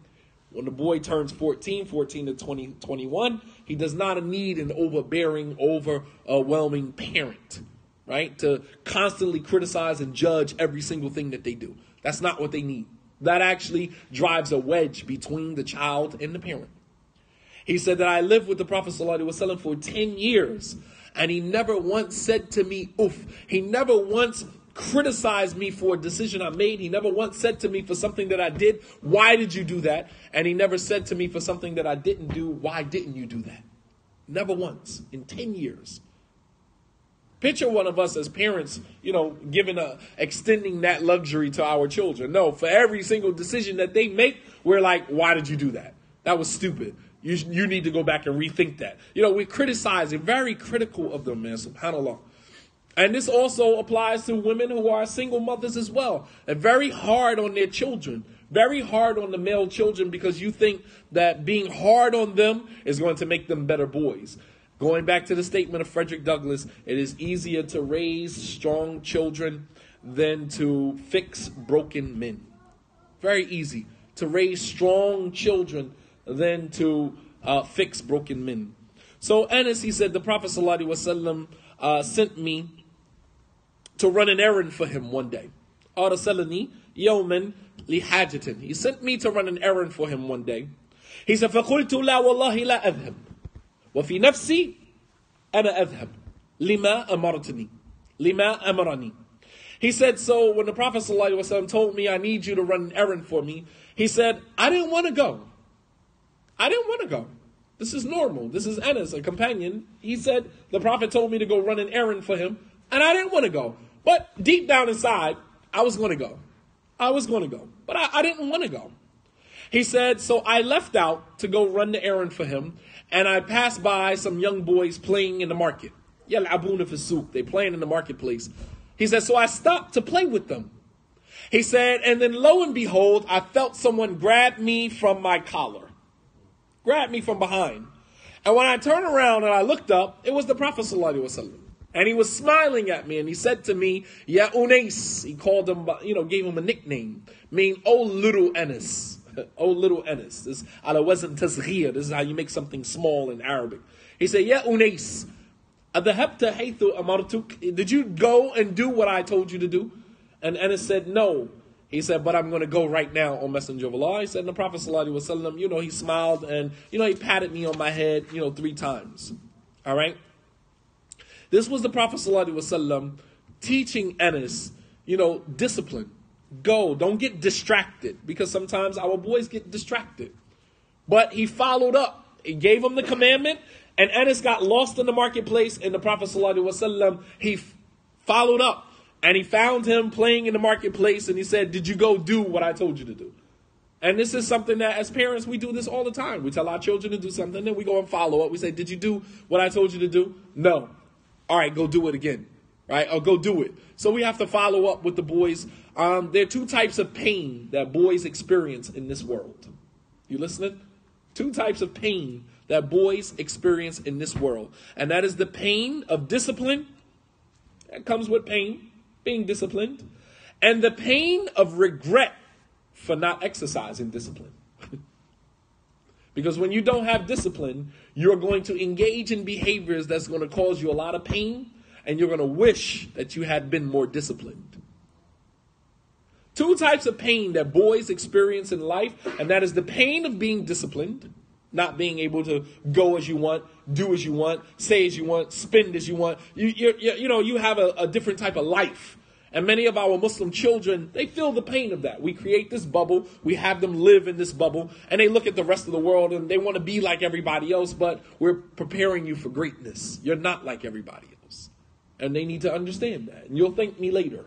when the boy turns 14 to 20, 21, he does not need an overbearing, overwhelming parent, right? To constantly criticize and judge every single thing that they do. That's not what they need. That actually drives a wedge between the child and the parent. He said that I lived with the Prophet ﷺ for 10 years, and he never once said to me, oof. He never once criticized me for a decision I made. He never once said to me for something that I did, why did you do that? And he never said to me for something that I didn't do, why didn't you do that? Never once in 10 years. Picture one of us as parents, extending that luxury to our children. No, for every single decision that they make, we're like, why did you do that? That was stupid. You need to go back and rethink that. We criticize it, very critical of them, man, subhanAllah. And this also applies to women who are single mothers as well. They're very hard on their children, very hard on the male children because you think that being hard on them is going to make them better boys. Going back to the statement of Frederick Douglass, it is easier to raise strong children than to fix broken men. Very easy to raise strong children than to fix broken men. So Anas, he said, the Prophet ﷺ sent me to run an errand for him one day. أرسلني يوما لحاجة. He sent me to run an errand for him one day. He said, فقلت لا والله لا أذهب. وفي نفسي أنا أذهب لما أمرني. He said, so when the Prophet ﷺ told me, I need you to run an errand for me, he said, I didn't want to go. This is normal. This is Anas, a companion. He said, the Prophet told me to go run an errand for him, and I didn't want to go. But deep down inside, I was going to go. But I didn't want to go. He said, so I left out to go run the errand for him, and I passed by some young boys playing in the market. يَلْعَبُونَ فِي السُّوقِ. They playing in the marketplace. He said, so I stopped to play with them. He said, and then lo and behold, I felt someone grab me from my collar. Grabbed me from behind. And when I turned around and I looked up, it was the Prophet ﷺ. And he was smiling at me and he said to me, Ya Unais. He called him, gave him a nickname, meaning, oh little Anas. Oh little Anas. This ala wazn tasghir. This is how you make something small in Arabic. He said, Ya Unais. Adhabta haythu amartuk. Did you go and do what I told you to do? And Anas said, no. He said, but I'm going to go right now, O Messenger of Allah. He said, and the Prophet ﷺ, he smiled and, he patted me on my head, 3 times. All right. This was the Prophet ﷺ teaching Anas, discipline. Go, don't get distracted, because sometimes our boys get distracted. But he followed up. He gave him the commandment, and Anas got lost in the marketplace, and the Prophet ﷺ, he followed up. And he found him playing in the marketplace, and he said, did you go do what I told you to do? And this is something that as parents, we do this all the time. We tell our children to do something, then we go and follow up. We say, did you do what I told you to do? No. All right, go do it again. Right? Or go do it. So we have to follow up with the boys. There are 2 types of pain that boys experience in this world. You listening? 2 types of pain that boys experience in this world. And that is the pain of discipline. That comes with pain, being disciplined. And the pain of regret for not exercising discipline. Because when you don't have discipline, you're going to engage in behaviors that's going to cause you a lot of pain, and you're going to wish that you had been more disciplined. 2 types of pain that boys experience in life, and that is the pain of being disciplined, not being able to go as you want, do as you want, say as you want, spend as you want. You have a different type of life. And many of our Muslim children, they feel the pain of that. We create this bubble. We have them live in this bubble. And they look at the rest of the world and they want to be like everybody else. But we're preparing you for greatness. You're not like everybody else. And they need to understand that. And you'll thank me later.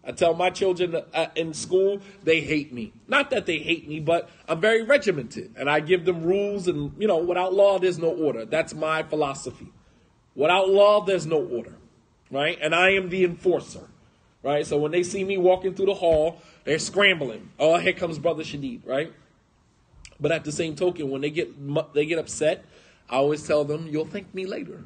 I tell my children in school, they hate me. Not that they hate me, but I'm very regimented. And I give them rules and, without law, there's no order. That's my philosophy. Without law, there's no order, right? And I am the enforcer, right? So when they see me walking through the hall, they're scrambling. Oh, here comes Brother Shadid, right? But at the same token, when they get upset, I always tell them, you'll thank me later.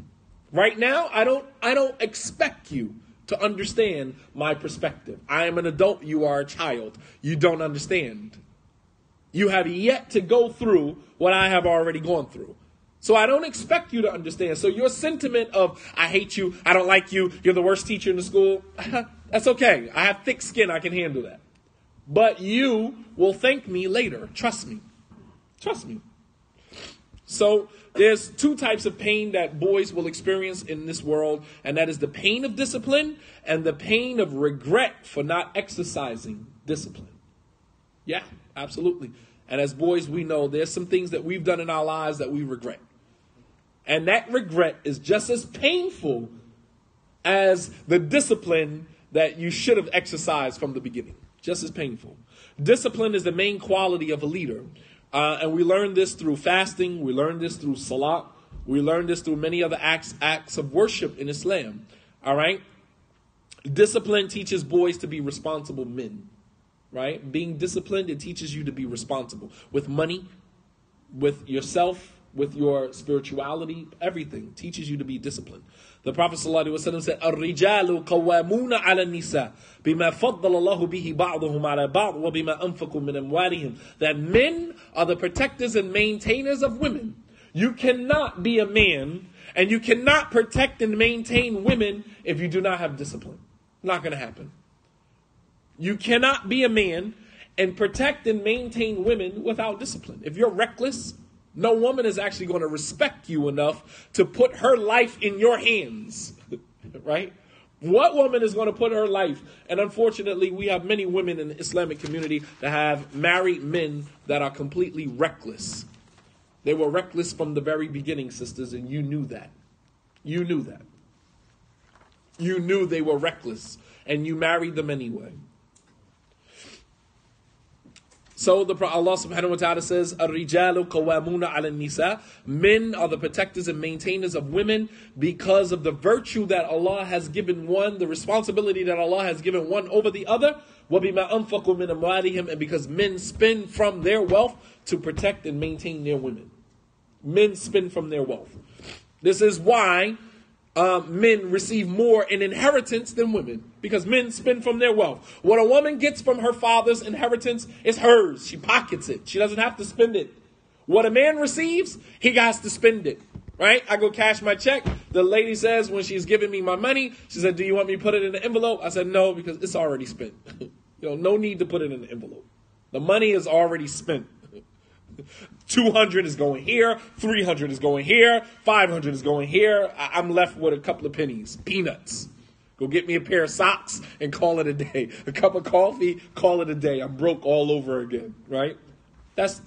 Right now, I don't expect you to understand my perspective. I am an adult. You are a child. You don't understand. You have yet to go through what I have already gone through. So I don't expect you to understand. So your sentiment of, I hate you, I don't like you, you're the worst teacher in the school, that's okay. I have thick skin. I can handle that. But you will thank me later. Trust me. Trust me. So there's two types of pain that boys will experience in this world, and that is the pain of discipline and the pain of regret for not exercising discipline. Yeah, absolutely. And as boys, we know there's some things that we've done in our lives that we regret. And that regret is just as painful as the discipline that you should have exercised from the beginning. Just as painful. Discipline is the main quality of a leader. And we learn this through fasting. We learn this through salat. We learn this through many other acts of worship in Islam. All right? Discipline teaches boys to be responsible men. Right? Being disciplined, it teaches you to be responsible. With money, with yourself, with your spirituality, everything teaches you to be disciplined. The Prophet ﷺ said, "Ar-rijalu qawwamuna 'ala an-nisa bima faddala Allahu bihi ba'dahum 'ala ba'd wa bima anfaqu min amwalihim." That men are the protectors and maintainers of women. You cannot be a man and you cannot protect and maintain women if you do not have discipline. Not going to happen. You cannot be a man and protect and maintain women without discipline. If you're reckless, no woman is actually going to respect you enough to put her life in your hands, right? What woman is going to put her life? And unfortunately, we have many women in the Islamic community that have married men that are completely reckless. They were reckless from the very beginning, sisters, and you knew that. You knew that. You knew they were reckless, and you married them anyway. So Allah subhanahu wa ta'ala says, "Ar-rijalu qawwamuna 'ala an-nisa." Men are the protectors and maintainers of women because of the virtue that Allah has given one, the responsibility that Allah has given one over the other. وَبِمَا أَنفَقُوا مِنْ أَمْوَالِهِمْ. And because men spend from their wealth to protect and maintain their women. Men spend from their wealth. This is why men receive more in inheritance than women, because men spend from their wealth. What a woman gets from her father's inheritance is hers. She pockets it. She doesn't have to spend it. What a man receives, he has to spend it. Right? I go cash my check. The lady says when she's giving me my money, she said, "Do you want me to put it in an envelope?" I said, "No, because it's already spent." No need to put it in an envelope. The money is already spent. 200 is going here, 300 is going here, 500 is going here. I'm left with a couple of pennies, peanuts. Go get me a pair of socks and call it a day. A cup of coffee, call it a day. I'm broke all over again, right? That's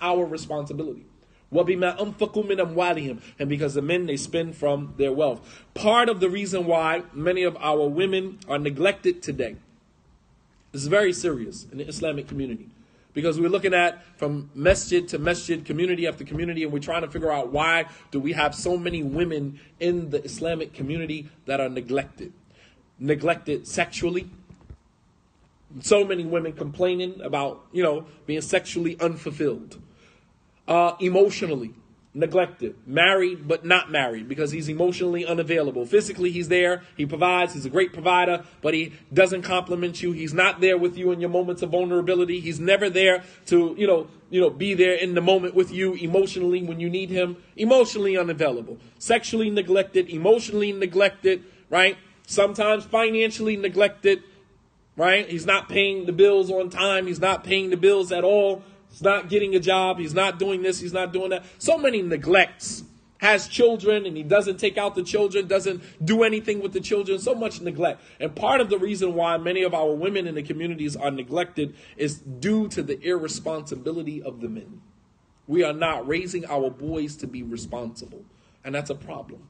our responsibility. وَبِمَا أَنفَقُوا مِنْ أَمْوَالِهِمْ. And because the men, they spend from their wealth. Part of the reason why many of our women are neglected today, this is very serious in the Islamic community. Because we're looking at from masjid to masjid, community after community, and we're trying to figure out why do we have so many women in the Islamic community that are neglected. Neglected sexually. So many women complaining about, being sexually unfulfilled. Emotionally neglected. Married but not married because he's emotionally unavailable. Physically he's there, he provides, he's a great provider, but he doesn't compliment you. He's not there with you in your moments of vulnerability. He's never there to, be there in the moment with you emotionally when you need him. Emotionally unavailable. Sexually neglected, emotionally neglected, right? Sometimes financially neglected, right? He's not paying the bills on time. He's not paying the bills at all. He's not getting a job. He's not doing this. He's not doing that. So many neglects. Has children and he doesn't take out the children, doesn't do anything with the children. So much neglect. And part of the reason why many of our women in the communities are neglected is due to the irresponsibility of the men. We are not raising our boys to be responsible. And that's a problem.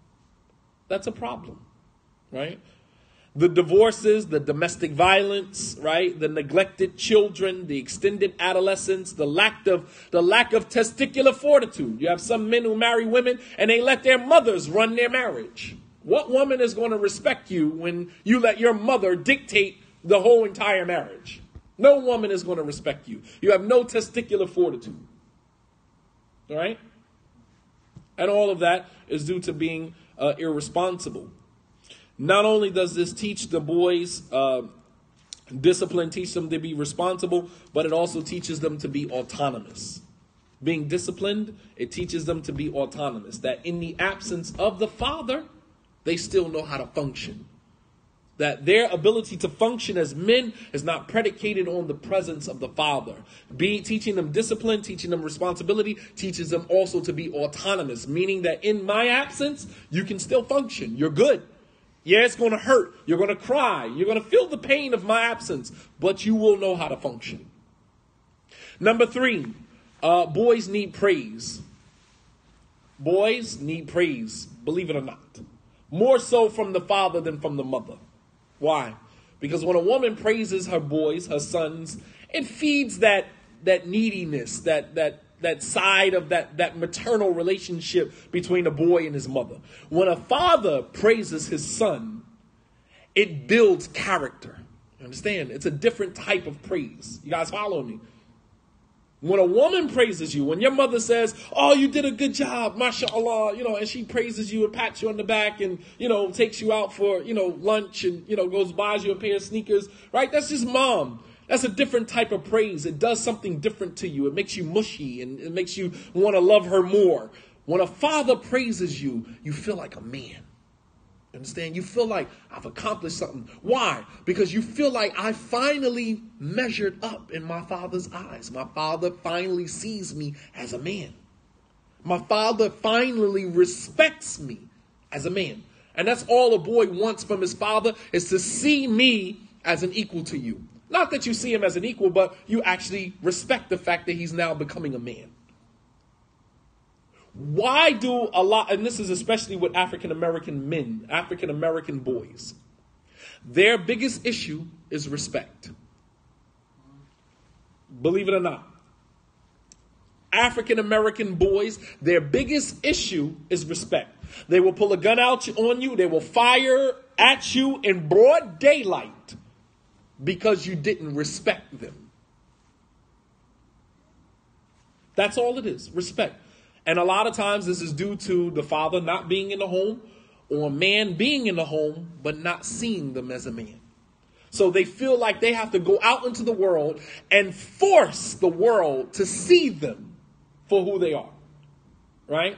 That's a problem. Right? The divorces, the domestic violence, right? The neglected children, the extended adolescence, the lack of testicular fortitude. You have some men who marry women and they let their mothers run their marriage. What woman is going to respect you when you let your mother dictate the whole entire marriage? No woman is going to respect you. You have no testicular fortitude. All right? And all of that is due to being irresponsible. Not only does this teach the boys discipline, teach them to be responsible, but it also teaches them to be autonomous. Being disciplined, it teaches them to be autonomous. That in the absence of the father, they still know how to function. That their ability to function as men is not predicated on the presence of the father. Teaching them discipline, teaching them responsibility, teaches them also to be autonomous. Meaning that in my absence, you can still function. You're good. Yeah, it's going to hurt. You're going to cry. You're going to feel the pain of my absence. But you will know how to function. Number 3, boys need praise. Boys need praise, believe it or not. More so from the father than from the mother. Why? Because when a woman praises her boys, her sons, it feeds that neediness, that side of that maternal relationship between a boy and his mother. When a father praises his son, it builds character. You understand? It's a different type of praise. You guys follow me? When a woman praises you, when your mother says, oh, you did a good job, mashallah, and she praises you and pats you on the back and, takes you out for, lunch and, goes buys you a pair of sneakers, right? That's just mom. That's a different type of praise. It does something different to you. It makes you mushy and it makes you want to love her more. When a father praises you, you feel like a man. Understand? You feel like I've accomplished something. Why? Because you feel like I finally measured up in my father's eyes. My father finally sees me as a man. My father finally respects me as a man. And that's all a boy wants from his father, is to see me as an equal to you. Not that you see him as an equal, but you actually respect the fact that he's now becoming a man. Why do a lot, and this is especially with African-American men, African-American boys, their biggest issue is respect. Believe it or not. African-American boys, their biggest issue is respect. They will pull a gun out on you. They will fire at you in broad daylight because you didn't respect them. That's all it is, respect. And a lot of times this is due to the father not being in the home or a man being in the home but not seeing them as a man. So they feel like they have to go out into the world and force the world to see them for who they are. Right?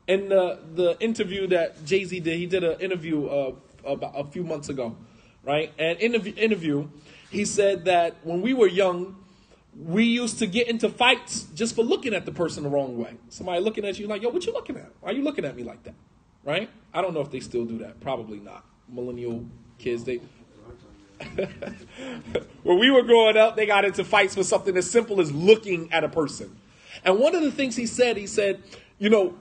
In the interview that Jay-Z did, he did an interview about a few months ago. Right? And in the interview, he said that when we were young, we used to get into fights just for looking at the person the wrong way. Somebody looking at you like, yo, what you looking at? Why are you looking at me like that? Right? I don't know if they still do that. Probably not. Millennial kids, they... When we were growing up, they got into fights for something as simple as looking at a person. And one of the things he said, the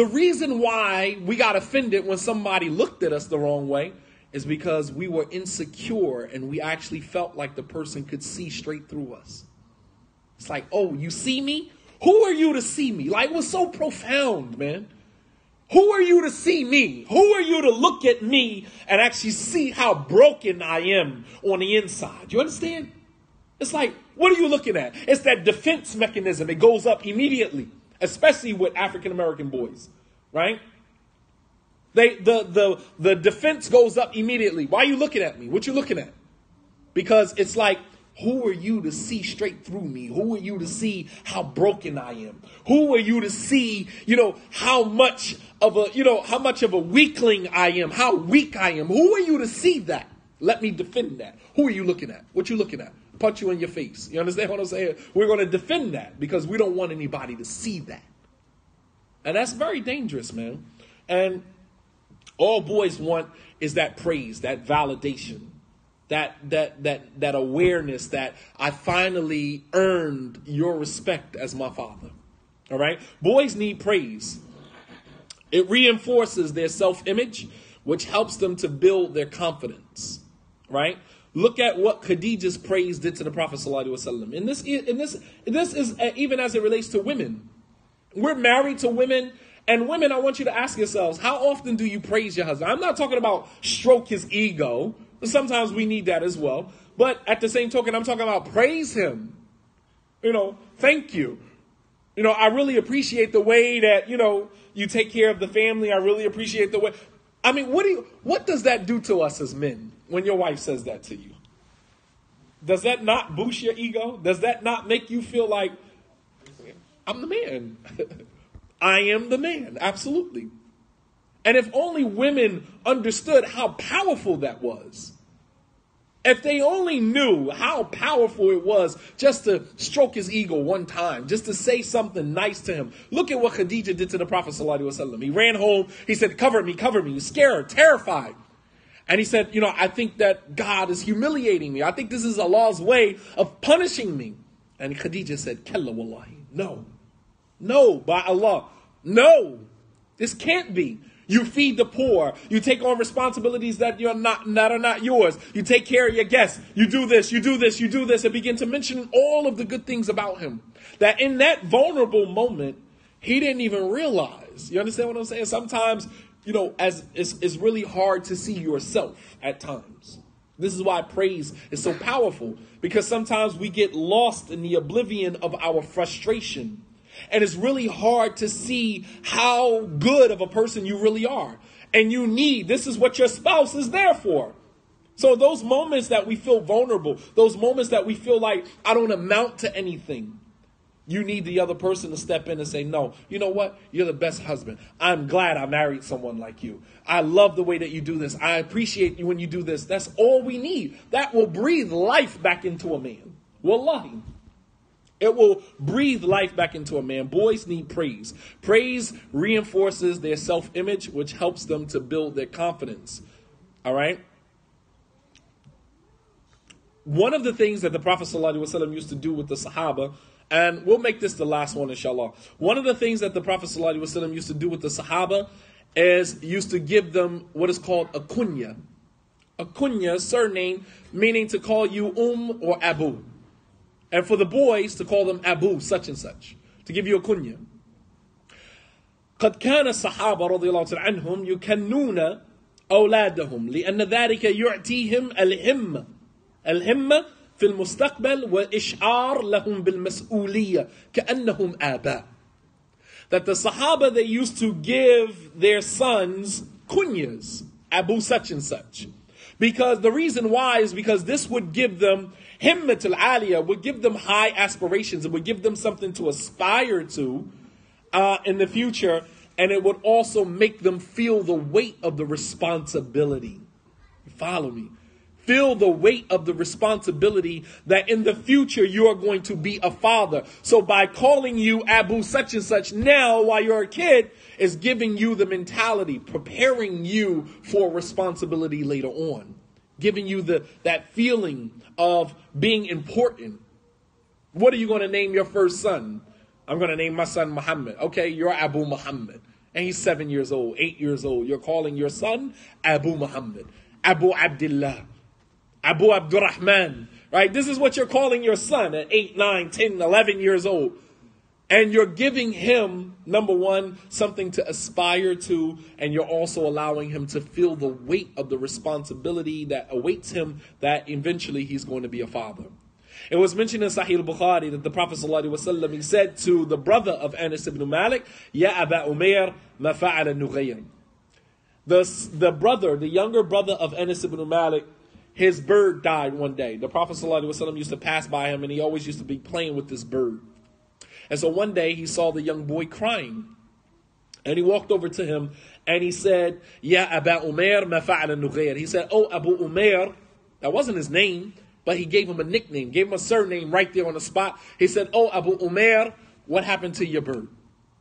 reason why we got offended when somebody looked at us the wrong way is because we were insecure and we actually felt like the person could see straight through us. It's like, oh, you see me? Who are you to see me? Like, it was so profound, man. Who are you to see me? Who are you to look at me and actually see how broken I am on the inside? You understand? It's like, what are you looking at? It's that defense mechanism. It goes up immediately, especially with African-American boys, right? The defense goes up immediately. Why are you looking at me? What you looking at? Because it's like, who are you to see straight through me? Who are you to see how broken I am? Who are you to see, how much of a weakling I am, how weak I am? Who are you to see that? Let me defend that. Who are you looking at? What you looking at? Punch you in your face. You understand what I'm saying? We're going to defend that because we don't want anybody to see that. And that's very dangerous, man. And all boys want is that praise, that validation, that awareness that I finally earned your respect as my father. All right? Boys need praise. It reinforces their self-image. which helps them to build their confidence, right? Look at what Khadija's praise did to the Prophet sallallahu alaihi wasallam. And this is even as it relates to women. We're married to women, and women, I want you to ask yourselves, how often do you praise your husband? I'm not talking about stroke his ego. Sometimes we need that as well. But at the same token, I'm talking about praise him. Thank you. I really appreciate the way that, you take care of the family. I really appreciate the way. I mean, what does that do to us as men when your wife says that to you? Does that not boost your ego? Does that not make you feel like, I'm the man? I am the man. Absolutely. And if only women understood how powerful that was. If they only knew how powerful it was just to stroke his ego one time, just to say something nice to him. Look at what Khadija did to the Prophet sallallahu alaihi wasallam. He ran home. He said, cover me. He was scared, terrified. And he said, I think that God is humiliating me. I think this is Allah's way of punishing me. And Khadija said, Kalla wallahi. No, by Allah. No, this can't be. You feed the poor. You take on responsibilities that are not yours. You take care of your guests. You do this, and begin to mention all of the good things about him. That in that vulnerable moment, he didn't even realize. You understand what I'm saying? Sometimes, as it's really hard to see yourself at times. This is why praise is so powerful, because sometimes we get lost in the oblivion of our frustration. And it's really hard to see how good of a person you really are. And this is what your spouse is there for. So those moments that we feel vulnerable, those moments that we feel like I don't amount to anything, you need the other person to step in and say, no, you know what? You're the best husband. I'm glad I married someone like you. I love the way that you do this. I appreciate you when you do this. That's all we need. That will breathe life back into a man. Wallahi. It will breathe life back into a man. Boys need praise. Praise reinforces their self-image, which helps them to build their confidence. All right? One of the things that the Prophet ﷺ used to do with the Sahaba, and we'll make this the last one, inshallah. One of the things that the Prophet ﷺ used to do with the Sahaba is used to give them what is called a kunya. A kunya, surname, meaning to call you or Abu. And for the boys, to call them Abu, such and such. To give you a kunya. قد كان الصحابة رضي الله تعالى عنهم يكنون أولادهم لأن ذلك يعطيهم الهمة في المستقبل وإشعار لهم بالمسؤولية كأنهم آباء. That the Sahaba, they used to give their sons kunyas, Abu such and such. Because the reason why is because this would give them himmat al-aliyah, would give them high aspirations. It would give them something to aspire to in the future. And it would also make them feel the weight of the responsibility. You follow me? Feel the weight of the responsibility that in the future you are going to be a father. So by calling you Abu such and such now while you're a kid is giving you the mentality, preparing you for responsibility later on. Giving you that feeling of being important. What are you going to name your first son? I'm going to name my son Muhammad. Okay, you're Abu Muhammad. And he's 7 years old, 8 years old. You're calling your son Abu Muhammad. Abu Abdullah. Abu Abdurrahman. Right? This is what you're calling your son at 8, 9, 10, 11 years old. And you're giving him, number one, something to aspire to, and you're also allowing him to feel the weight of the responsibility that awaits him, that eventually he's going to be a father. It was mentioned in Sahih al-Bukhari that the Prophet ﷺ, he said to the brother of Anas ibn Malik, Ya Aba Umair, ma fa'ala Nughayr. The younger brother of Anas ibn Malik, his bird died one day. The Prophet ﷺ used to pass by him, and he always used to be playing with this bird. And so one day he saw the young boy crying. And he walked over to him and he said, Ya Aba Umair ma fa'ala Nughayr. He said, Oh Abu Umair. That wasn't his name, but he gave him a nickname, gave him a surname right there on the spot. He said, Oh Abu Umair, what happened to your bird?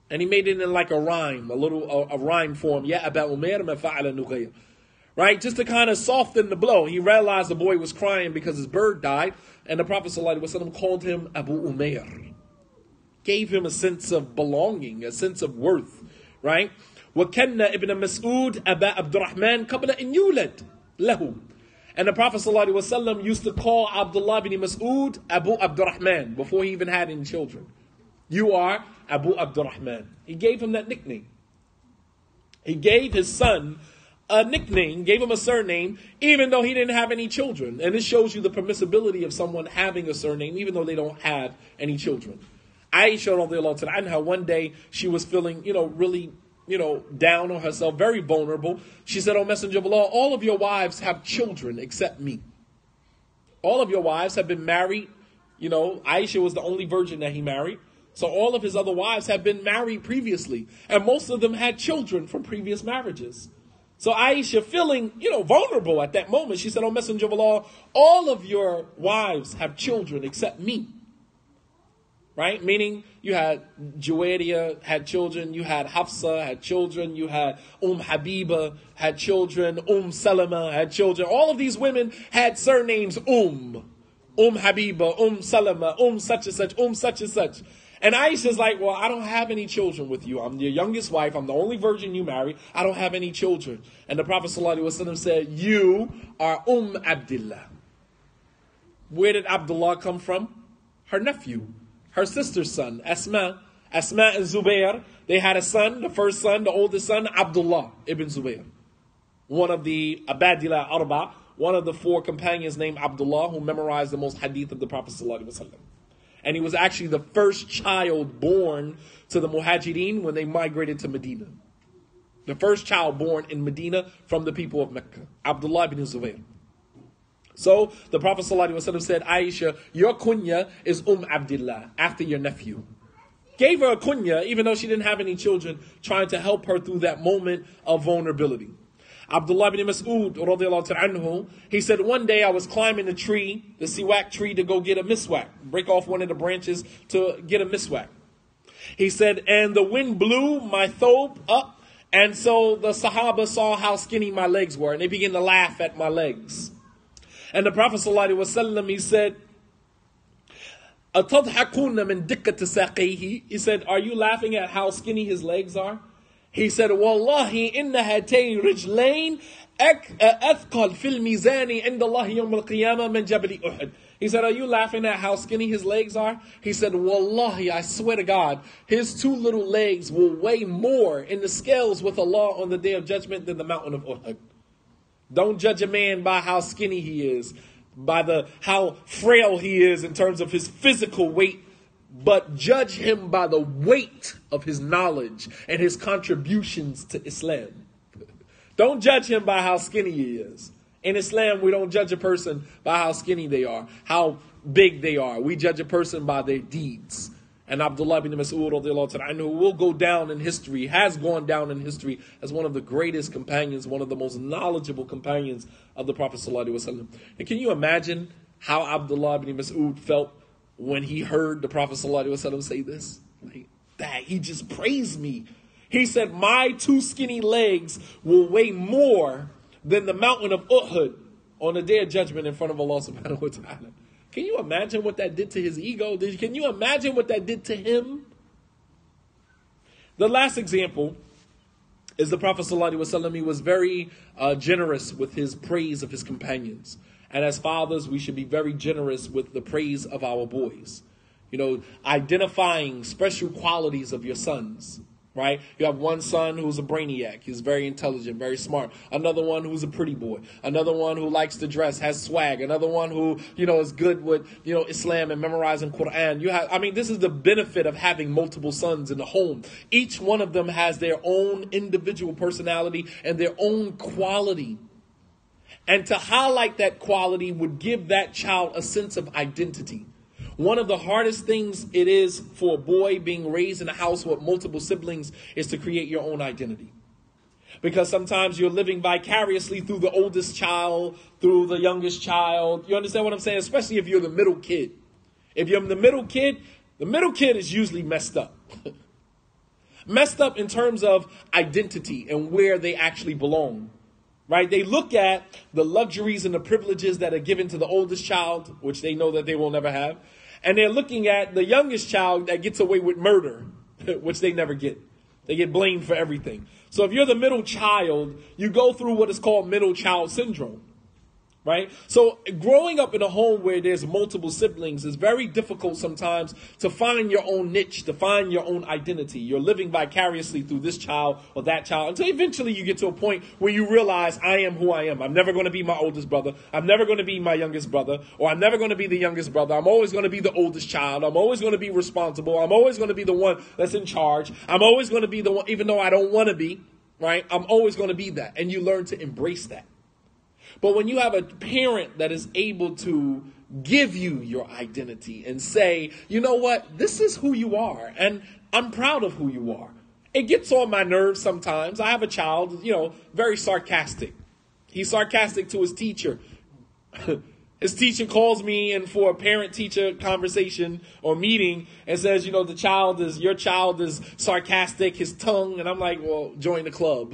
And he made it in like a rhyme, a rhyme form. Ya Aba Umair ma fa'ala Nughayr. Right? Just to kind of soften the blow. He realized the boy was crying because his bird died. And the Prophet ﷺ called him Abu Umair. Gave him a sense of belonging, a sense of worth, right? وَكَنَّ ابن مسعود أبا عبد الرحمن قبل أن يولد له. And the Prophet ﷺ used to call Abdullah bin Mas'ud Abu Abdurrahman before he even had any children. You are Abu Abdurrahman. He gave him that nickname. He gave his son a nickname, gave him a surname, even though he didn't have any children. And this shows you the permissibility of someone having a surname, even though they don't have any children. Aisha radiallahu ta'ala anha, one day she was feeling, really, down on herself, very vulnerable. She said, "O Messenger of Allah, all of your wives have children except me. All of your wives have been married. Aisha was the only virgin that he married. So all of his other wives have been married previously. And most of them had children from previous marriages." So Aisha, feeling, vulnerable at that moment, she said, "O Messenger of Allah, all of your wives have children except me." Right? Meaning you had Juwayriya had children, you had Hafsa had children, you had Habiba had children, Salama had children. All of these women had surnames Habiba, Salama, such and such, such and such. And Aisha's like, "Well, I don't have any children with you. I'm your youngest wife. I'm the only virgin you married. I don't have any children." And the Prophet ﷺ said, "You are Abdullah." Where did Abdullah come from? Her nephew. Her sister's son, Asma and Zubair, they had a son, the first son, the oldest son, Abdullah ibn Zubair. One of the Abadila Arba, one of the 4 companions named Abdullah, who memorized the most hadith of the Prophet ﷺ. And he was actually the first child born to the Muhajirin when they migrated to Medina. The first child born in Medina from the people of Mecca, Abdullah ibn Zubair. So the Prophet ﷺ said, "Aisha, your kunya is Abdullah, after your nephew." Gave her a kunya, even though she didn't have any children, trying to help her through that moment of vulnerability. Abdullah bin Mas'ud, radiallahu ta'ala anhu, he said, "One day I was climbing the tree, the siwak tree, to go get a miswak, break off one of the branches to get a miswak." He said, "And the wind blew my thobe up, and so the Sahaba saw how skinny my legs were, and they began to laugh at my legs." And the Prophet ﷺ, he said, "أَتَضْحَكُونَ مِنْ دِكَّةِ سَاقِيهِ?" He said, "Are you laughing at how skinny his legs are?" He said, "Wallahi inna هَاتَيْنِ رِجْلَيْنِ أَثْقَلْ فِي الْمِيزَانِ عِنْدَ اللَّهِ يَوْمَ الْقِيَامَةِ مِنْ جَبَلِ أُحُدٍ." He said, "Are you laughing at how skinny his legs are?" He said, "Wallahi, I swear to God, his 2 little legs will weigh more in the scales with Allah on the day of judgment than the mountain of Uhud." Don't judge a man by how skinny he is, by how frail he is in terms of his physical weight, but judge him by the weight of his knowledge and his contributions to Islam. Don't judge him by how skinny he is. In Islam, we don't judge a person by how skinny they are, how big they are. We judge a person by their deeds. And Abdullah bin Mas'ud radiallahu ta'ala anhu will go down in history, has gone down in history as one of the greatest companions, one of the most knowledgeable companions of the Prophet sallallahu alaihi wasallam. And can you imagine how Abdullah bin Mas'ud felt when he heard the Prophet sallallahu alaihi wasallam say this? Like, that he just praised me. He said, "My 2 skinny legs will weigh more than the mountain of Uhud on the day of judgment in front of Allah subhanahu wa ta'ala." Can you imagine what that did to his ego? Can you imagine what that did to him? The last example is the Prophet ﷺ. He was very generous with his praise of his companions. And as fathers, we should be very generous with the praise of our boys. Identifying special qualities of your sons. Right? You have one son who's a brainiac. He's very intelligent, very smart. Another one who's a pretty boy. Another one who likes to dress, has swag. Another one who, is good with, Islam and memorizing Quran. This is the benefit of having multiple sons in the home. Each one of them has their own individual personality and their own quality. And to highlight that quality would give that child a sense of identity. One of the hardest things it is for a boy being raised in a house with multiple siblings is to create your own identity. Because sometimes you're living vicariously through the oldest child, through the youngest child. You understand what I'm saying? Especially if you're the middle kid. If you're the middle kid is usually messed up. Messed up in terms of identity and where they actually belong. Right? They look at the luxuries and the privileges that are given to the oldest child, which they know that they will never have. And they're looking at the youngest child that gets away with murder, which they never get. They get blamed for everything. So if you're the middle child, you go through what is called middle child syndrome. Right? So growing up in a home where there's multiple siblings is very difficult sometimes to find your own niche, to find your own identity. You're living vicariously through this child or that child until eventually you get to a point where you realize I am who I am. I'm never going to be my oldest brother. I'm never going to be my youngest brother, or I'm never going to be the youngest brother. I'm always going to be the oldest child. I'm always going to be responsible. I'm always going to be the one that's in charge. I'm always going to be the one, even though I don't want to be, right? I'm always going to be that. And you learn to embrace that. But when you have a parent that is able to give you your identity and say, you know what, this is who you are, and I'm proud of who you are. It gets on my nerves sometimes. I have a child, very sarcastic. He's sarcastic to his teacher. His teacher calls me in for a parent-teacher conversation or meeting and says, your child is sarcastic, his tongue. And I'm like, well, join the club.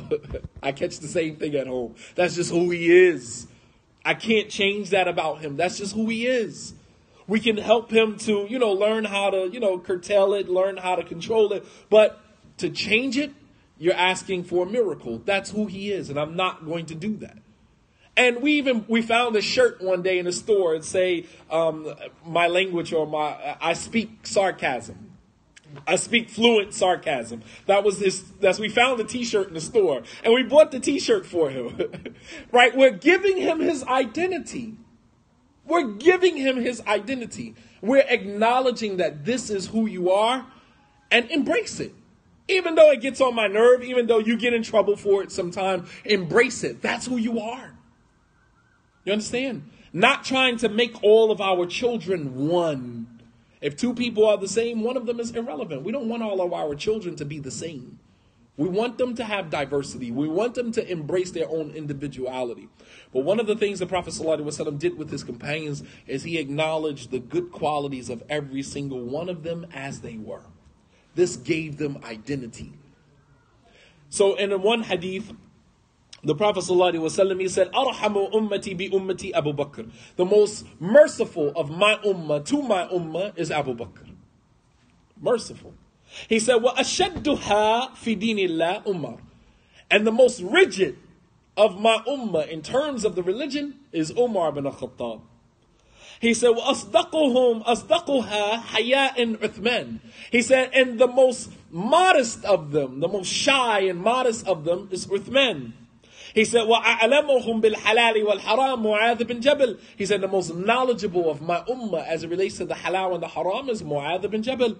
I catch the same thing at home. That's just who he is. I can't change that about him. That's just who he is. We can help him to, learn how to, curtail it, learn how to control it. But to change it, you're asking for a miracle. That's who he is. And I'm not going to do that. And we found a shirt one day in the store and say, my language I speak sarcasm. I speak fluent sarcasm. We found the t-shirt in the store and we bought the t-shirt for him, right? We're giving him his identity. We're giving him his identity. We're acknowledging that this is who you are and embrace it. Even though it gets on my nerve, even though you get in trouble for it sometimes, embrace it. That's who you are. You understand? Not trying to make all of our children one. If two people are the same, one of them is irrelevant. We don't want all of our children to be the same. We want them to have diversity. We want them to embrace their own individuality. But one of the things the Prophet ﷺ did with his companions is he acknowledged the good qualities of every single one of them as they were. This gave them identity. So in one hadith, the Prophet ﷺ, he said, Arhamu ummati bi ummati Abu Bakr. The most merciful of my ummah to my ummah is Abu Bakr. Merciful. He said, Wa ashadduha fi dinillah Umar. And the most rigid of my ummah in terms of the religion is Umar bin al-Khattab. He said, Wa asdaquha haya'in Uthman. He said, and the most modest of them, the most shy and modest of them is Uthman. He said, وَأَعْلَمُهُمْ بِالْحَلَالِ وَالْحَرَامِ مُعَاذ bin Jabal. He said, the most knowledgeable of my ummah as it relates to the halal and the haram is Mu'adh bin Jabal.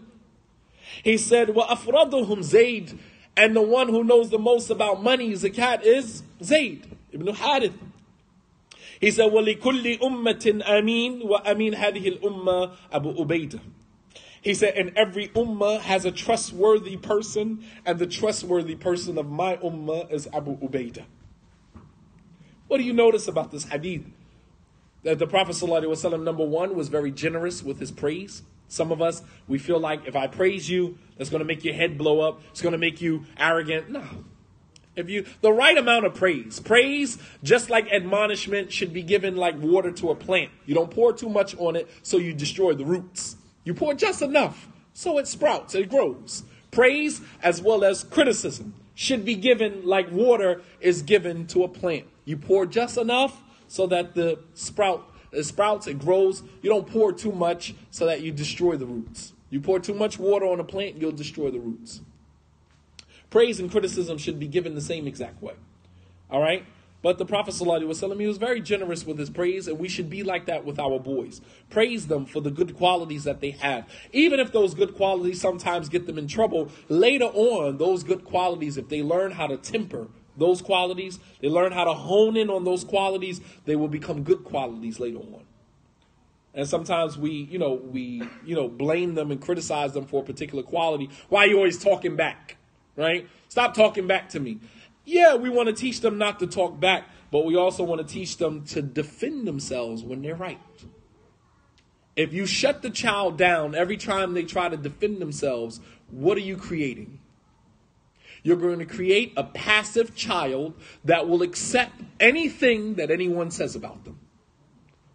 He said, وَأَفْرَضُهُمْ Zayd. And the one who knows the most about money, zakat, is Zayd ibn Harith. He said, وَلِكُلِّ أُمَّةٍ أَمِينَ وَأَمِينَ هَذِهِ الْأُمَّةِ Abu Ubaidah. He said, and every ummah has a trustworthy person, and the trustworthy person of my ummah is Abu Ubaidah. What do you notice about this hadith? That the Prophet ﷺ, number one, was very generous with his praise. Some of us, we feel like if I praise you, that's going to make your head blow up. It's going to make you arrogant. No. The right amount of praise, just like admonishment, should be given like water to a plant. You don't pour too much on it, so you destroy the roots. You pour just enough, so it sprouts, it grows. Praise, as well as criticism, should be given like water is given to a plant. You pour just enough so that it sprouts, it grows. You don't pour too much so that you destroy the roots. You pour too much water on a plant, you'll destroy the roots. Praise and criticism should be given the same exact way. All right? But the Prophet ﷺ, he was very generous with his praise, and we should be like that with our boys. Praise them for the good qualities that they have. Even if those good qualities sometimes get them in trouble, later on, those good qualities, if they learn how to temper those qualities, they learn how to hone in on those qualities, they will become good qualities later on. And sometimes we blame them and criticize them for a particular quality. Why are you always talking back? Right? Stop talking back to me. Yeah, we want to teach them not to talk back, but we also want to teach them to defend themselves when they're right. If you shut the child down every time they try to defend themselves, what are you creating? You're going to create a passive child that will accept anything that anyone says about them.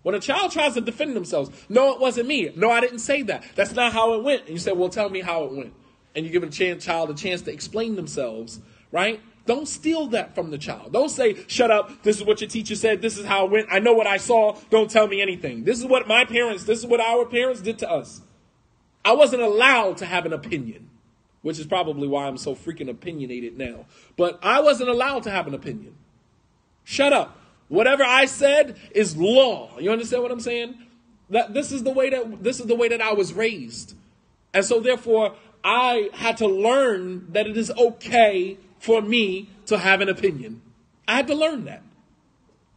When a child tries to defend themselves, no, it wasn't me. No, I didn't say that. That's not how it went. And you say, well, tell me how it went. and you give a child a chance to explain themselves, right? Don't steal that from the child. Don't say, shut up, this is what your teacher said, this is how it went, I know what I saw, don't tell me anything. This is what our parents did to us. I wasn't allowed to have an opinion, which is probably why I'm so freaking opinionated now. But I wasn't allowed to have an opinion. Shut up. Whatever I said is law. You understand what I'm saying? This is the way that I was raised. And so therefore, I had to learn that it is okay for me to have an opinion. I had to learn that.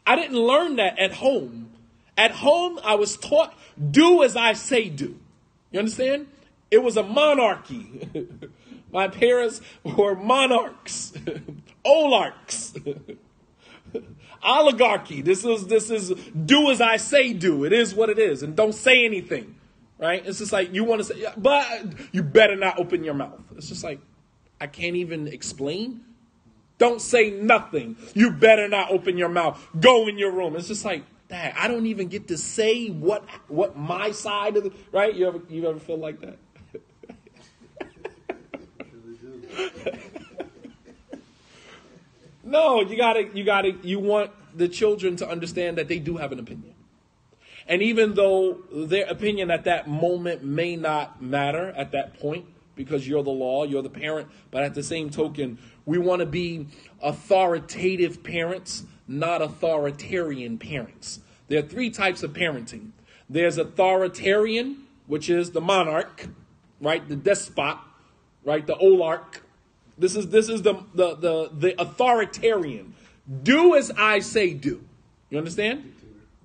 I didn't learn that at home. At home, I was taught, do as I say do. You understand? It was a monarchy. My parents were monarchs, oligarchs, oligarchy. This is do as I say do. It is what it is. And don't say anything. Right? It's just like, you want to say, but you better not open your mouth. It's just like, I can't even explain. Don't say nothing. You better not open your mouth. Go in your room. It's just like, Dad, I don't even get to say what my side of the, right? You ever feel like that? No, you want the children to understand that they do have an opinion. And even though their opinion at that moment may not matter at that point, because you're the law, you're the parent, but at the same token, we want to be authoritative parents, not authoritarian parents. There are three types of parenting. There's authoritarian, which is the monarch, right? The despot, right? The oligarch. This is the authoritarian. Do as I say do. You understand?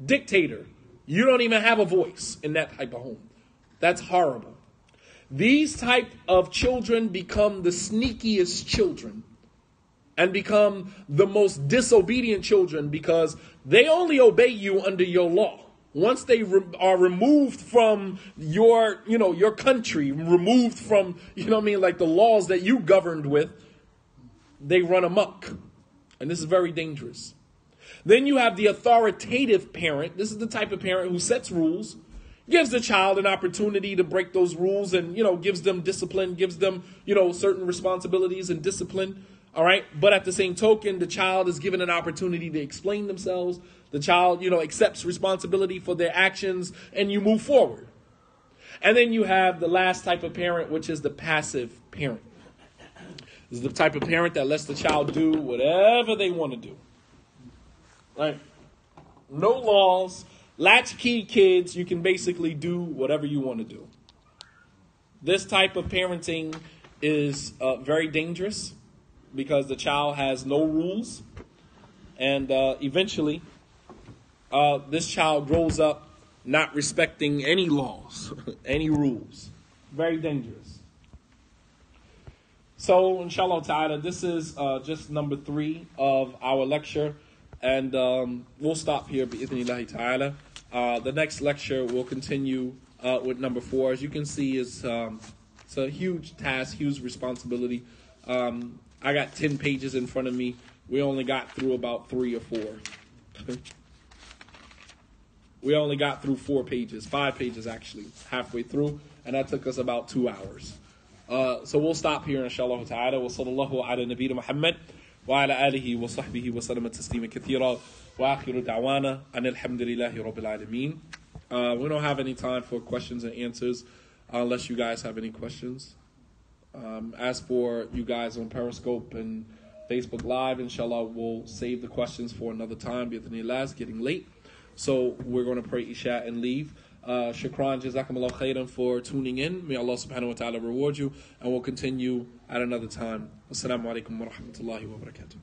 Dictator. You don't even have a voice in that type of home. That's horrible. These type of children become the sneakiest children and become the most disobedient children because they only obey you under your law. Once they are removed from your country, removed from, like the laws that you governed with, they run amok. And this is very dangerous. Then you have the authoritative parent. This is the type of parent who sets rules, gives the child an opportunity to break those rules and, gives them discipline, gives them, certain responsibilities and discipline. All right. But at the same token, the child is given an opportunity to explain themselves. The child, accepts responsibility for their actions and you move forward. And then you have the last type of parent, which is the passive parent. This is the type of parent that lets the child do whatever they want to do. Right? No laws, latchkey kids, you can basically do whatever you want to do. This type of parenting is very dangerous because the child has no rules. And eventually, this child grows up not respecting any laws, any rules. Very dangerous. So, inshallah ta'ala, this is just number 3 of our lecture. And we'll stop here, bi'idhnillahi ta'ala. The next lecture will continue with number 4. As you can see, it's a huge task, huge responsibility. I got 10 pages in front of me. We only got through about 3 or 4. We only got through 4 pages, 5 pages actually, halfway through. And that took us about 2 hours. So we'll stop here, inshallah ta'ala. Wa sallallahu ala nabiyyina Muhammad. وعلى آله وصحبه وسلم تسليما كثيرا وآخر دعوانا أن الحمد لله رب العالمين. We don't have any time for questions and answers unless you guys have any questions. As for you guys on Periscope and Facebook Live, inshallah, we'll save the questions for another time. It's getting late. So we're going to pray Isha and leave. Shukran, jazakumullah khairan for tuning in. May Allah subhanahu wa ta'ala reward you. And we'll continue at another time. Assalamu alaikum wa rahmatullahi wa barakatuh.